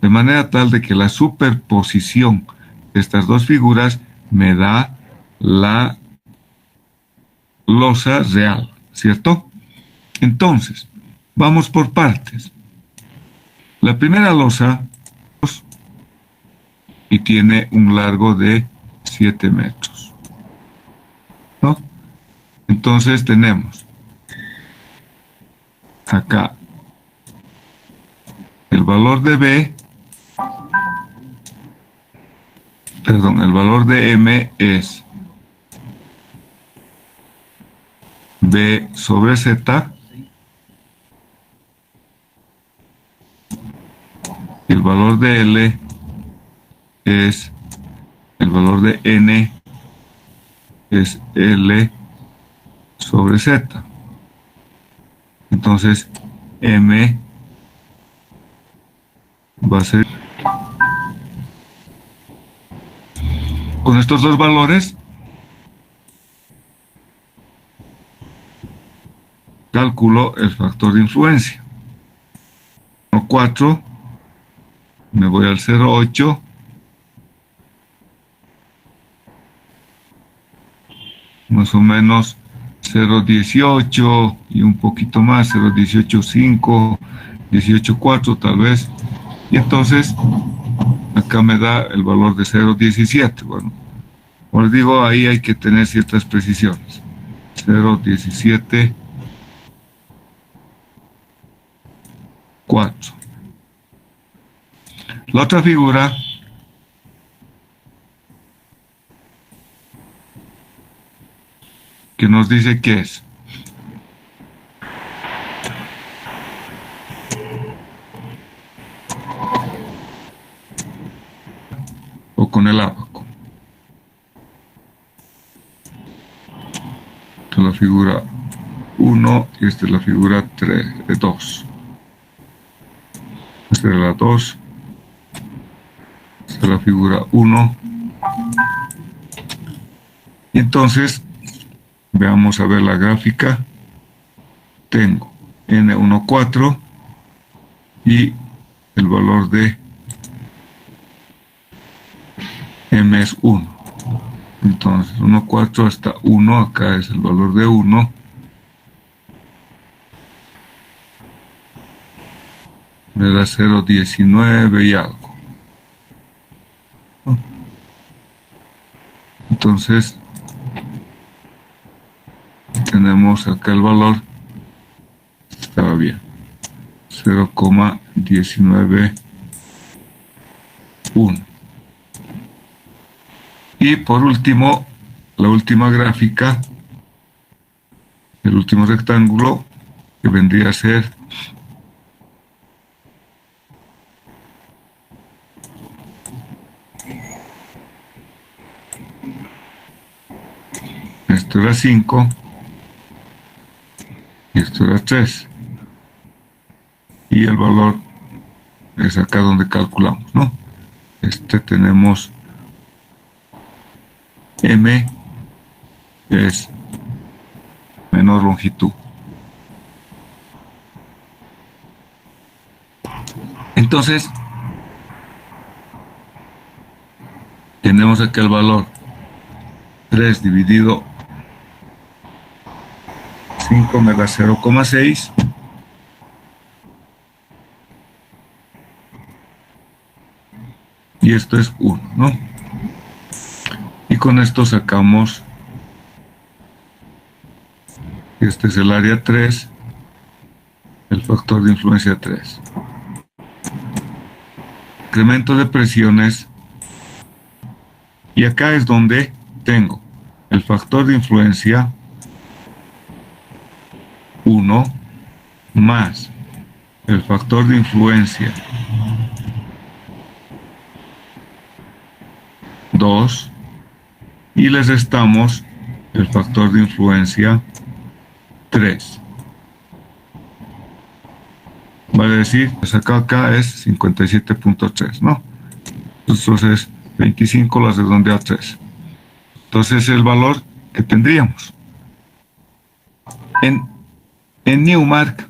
De manera tal de que la superposición de estas dos figuras me da la losa real, ¿cierto? Entonces, vamos por partes. La primera losa y tiene un largo de 7 metros, ¿no? Entonces tenemos acá el valor de B, perdón, el valor de M es B sobre Z, y el valor de L es el valor de N es L sobre Z. Entonces M va a ser, con estos dos valores calculo el factor de influencia. 4, me voy al 0,8, más o menos 0,18 y un poquito más, 0,18,5, 18,4 tal vez, y entonces acá me da el valor de 0,17. Bueno, como les digo, ahí hay que tener ciertas precisiones. 0,17, 4. La otra figura que nos dice qué es. O con el ábaco. Esta es la figura 1 y esta es la figura 2. Esta es la 2. Esta es la figura 1. Y entonces, veamos a ver la gráfica. Tengo N14 y el valor de M es 1. Entonces 1,4 hasta 1, acá es el valor de 1. Me da 0,19 y algo. Entonces tenemos acá el valor, estaba bien, 0,191. Y por último, la última gráfica, el último rectángulo, que vendría a ser esto era 5 y esto era 3. Y el valor es acá donde calculamos, ¿no? Tenemos M es menor longitud. Entonces, tenemos acá el valor 3 dividido 5 me da 0,6. Y esto es 1, ¿no? Y con esto sacamos, este es el área 3, el factor de influencia 3. Incremento de presiones, y acá es donde tengo el factor de influencia 1 más el factor de influencia 2 y les restamos el factor de influencia 3. Vale decir, pues acá es 57.3, ¿no? Entonces 25 lo redondeo a 3. Entonces el valor que tendríamos. En Newmark,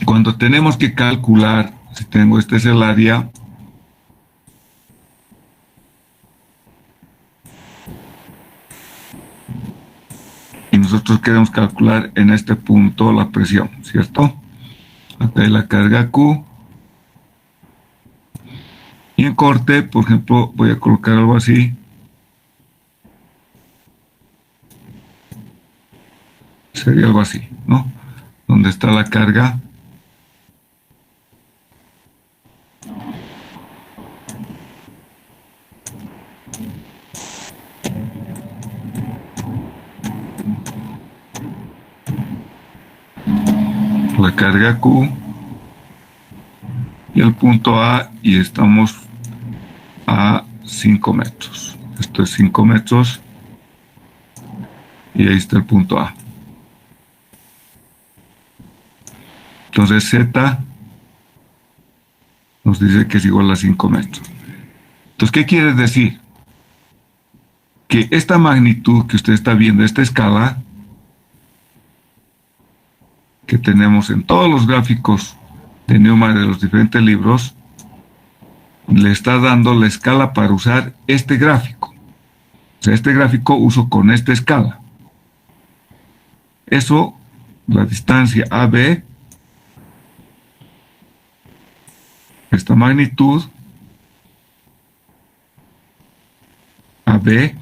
cuando tenemos que calcular, si tengo este es el área, y nosotros queremos calcular en este punto la presión, ¿cierto? Acá hay la carga Q. Y en corte, por ejemplo, voy a colocar algo así. Sería algo así, ¿no? Donde está la carga. La carga Q. Y el punto A, y estamos a 5 metros. Esto es 5 metros. Y ahí está el punto A. Entonces Z nos dice que es igual a 5 metros. Entonces, ¿qué quiere decir? Que esta magnitud que usted está viendo, esta escala que tenemos en todos los gráficos de Newmark de los diferentes libros, le está dando la escala para usar este gráfico. O sea, este gráfico uso con esta escala. Eso, la distancia AB, esta magnitud, AB,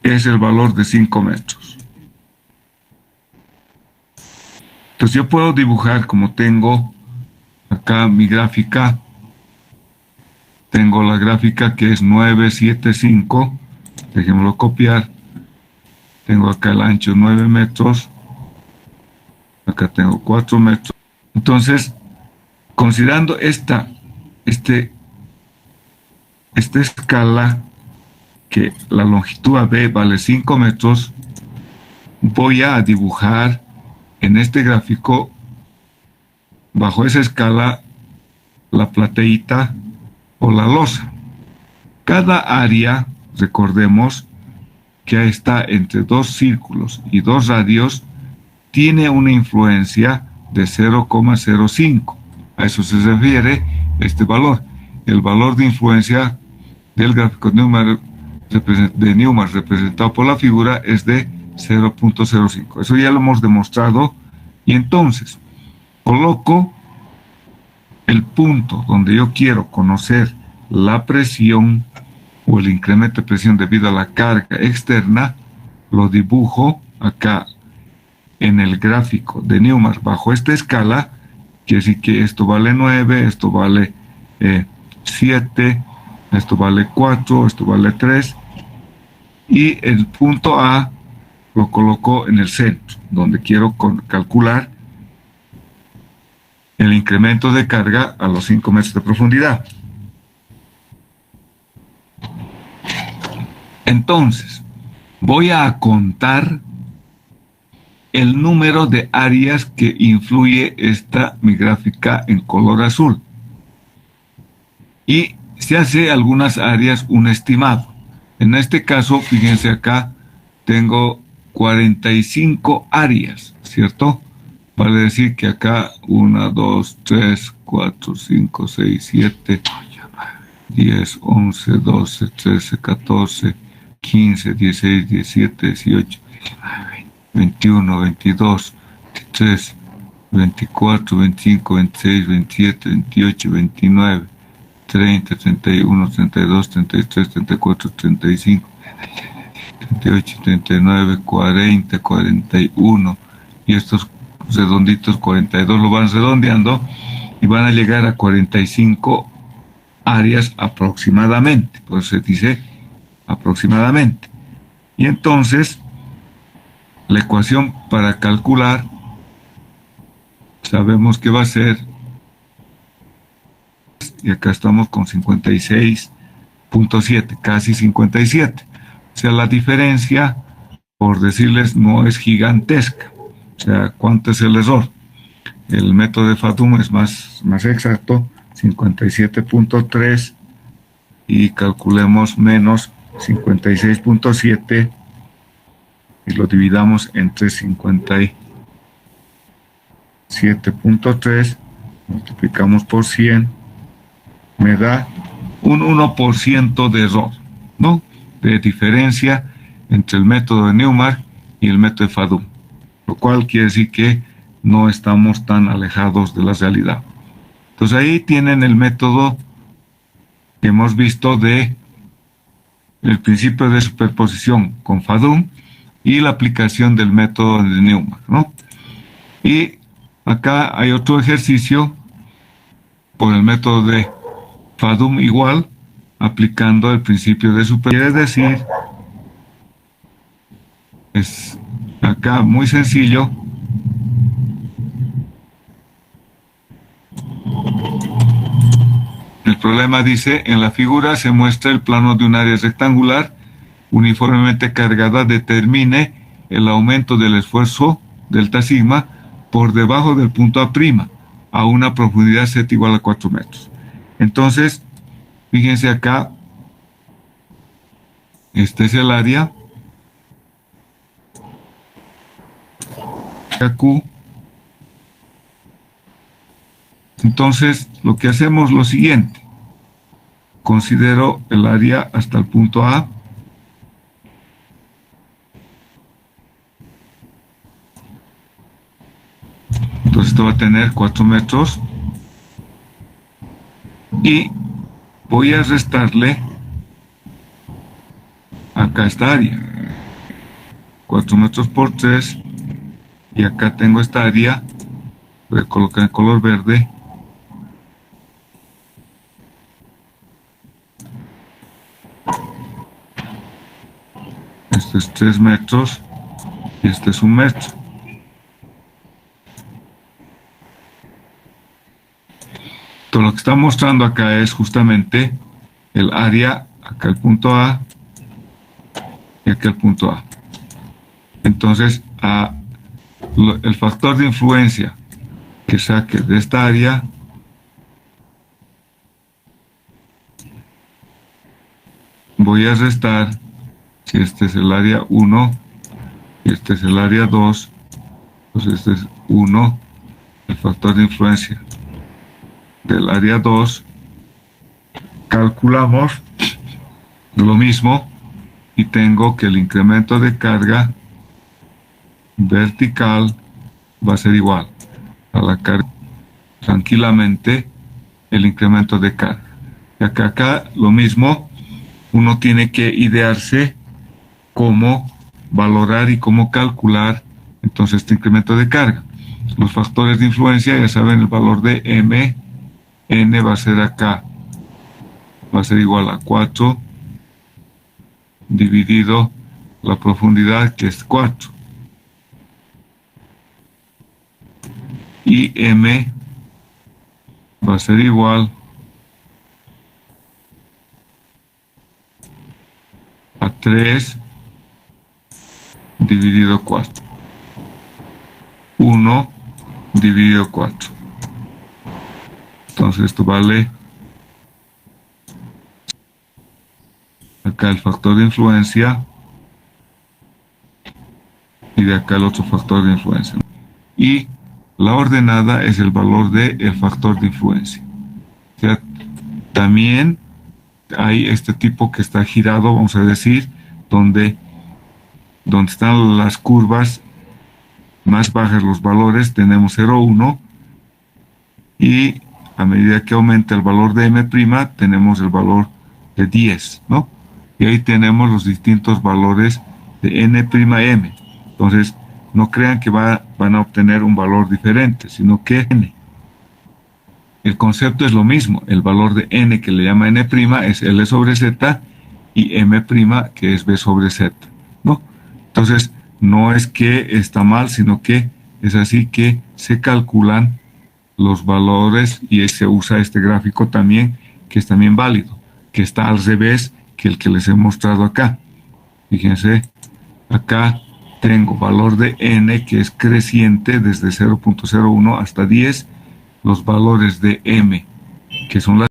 es el valor de 5 metros. Entonces yo puedo dibujar como tengo acá mi gráfica. Tengo la gráfica que es 975. Dejémoslo copiar. Tengo acá el ancho 9 metros. Acá tengo 4 metros. Entonces, considerando esta escala, que la longitud AB vale 5 metros, voy a dibujar en este gráfico, bajo esa escala, la plateíta o la losa. Cada área, recordemos, que está entre 2 círculos y 2 radios, tiene una influencia de 0,05. A eso se refiere este valor. El valor de influencia del gráfico de Newmark representado por la figura es de 0,05. Eso ya lo hemos demostrado. Y entonces coloco el punto donde yo quiero conocer la presión o el incremento de presión debido a la carga externa, lo dibujo acá en el gráfico de Newmark bajo esta escala. Quiere decir que esto vale 9, esto vale 7, esto vale 4, esto vale 3, y el punto A lo coloco en el centro, donde quiero calcular el incremento de carga a los 5 metros de profundidad. Entonces, voy a contar el número de áreas que influye mi gráfica en color azul. Y se hace algunas áreas un estimado. En este caso, fíjense acá, tengo 45 áreas, ¿cierto? Vale decir que acá 1, 2, 3, 4, 5, 6, 7, 10, 11, 12, 13, 14, 15, 16, 17, 18, 19, 21, 22, 23, 24, 25, 26, 27, 28, 29, 30, 31, 32, 33, 34, 35, 38, 39, 40, 41, y estos redonditos 42 lo van redondeando y van a llegar a 45 áreas aproximadamente, por eso se dice aproximadamente. Y entonces la ecuación para calcular sabemos que va a ser, y acá estamos con 56.7, casi 57. O sea, la diferencia, por decirles, no es gigantesca. O sea, ¿cuánto es el error? El método de Fathum es más exacto, 57.3, y calculemos menos 56.7 y lo dividamos entre 57.3, multiplicamos por 100, me da un 1% de error, ¿no? De diferencia entre el método de Newmark y el método de Fathum, lo cual quiere decir que no estamos tan alejados de la realidad. Entonces ahí tienen el método que hemos visto de el principio de superposición con Fathum y la aplicación del método de Newmark, ¿no? Y acá hay otro ejercicio por el método de Fathum igual, aplicando el principio de superposición. Quiere decir, es acá muy sencillo. El problema dice, en la figura se muestra el plano de un área rectangular uniformemente cargada, determine el aumento del esfuerzo delta sigma por debajo del punto A' a una profundidad z igual a 4 metros. Entonces, fíjense acá, este es el área Q. Entonces, lo que hacemos es lo siguiente. Considero el área hasta el punto A. Entonces esto va a tener 4 metros. Y voy a restarle acá esta área. 4 metros por 3. Y acá tengo esta área. Voy a colocar en color verde. Este es 3 metros y este es 1 metro. Todo lo que está mostrando acá es justamente el área, acá el punto A y acá el punto A. Entonces, el factor de influencia que saque de esta área voy a restar. Si este es el área 1 y este es el área 2, pues este es 1, el factor de influencia del área 2. Calculamos lo mismo y tengo que el incremento de carga vertical va a ser igual a la carga tranquilamente el incremento de carga. Y acá lo mismo, uno tiene que idearse cómo valorar y cómo calcular entonces este incremento de carga. Los factores de influencia, ya saben, el valor de M, N va a ser acá, va a ser igual a 4 dividido la profundidad, que es 4. Y M va a ser igual a 3 dividido 4. 1 dividido 4. Entonces esto vale acá el factor de influencia y de acá el otro factor de influencia. Y la ordenada es el valor del factor de influencia. O sea, también hay este tipo que está girado, vamos a decir, donde están las curvas más bajas los valores, tenemos 0, 1, y a medida que aumenta el valor de M', tenemos el valor de 10, ¿no? Y ahí tenemos los distintos valores de N'M. Entonces, no crean que van a obtener un valor diferente, sino que N. El concepto es lo mismo. El valor de N, que le llama N', es L sobre Z, y M', que es B sobre Z, ¿no? Entonces, no es que está mal, sino que Es así que se calculan los valores y se usa este gráfico también, que es también válido, que está al revés que el que les he mostrado acá. Fíjense, acá tengo valor de n que es creciente desde 0.01 hasta 10, los valores de m, que son las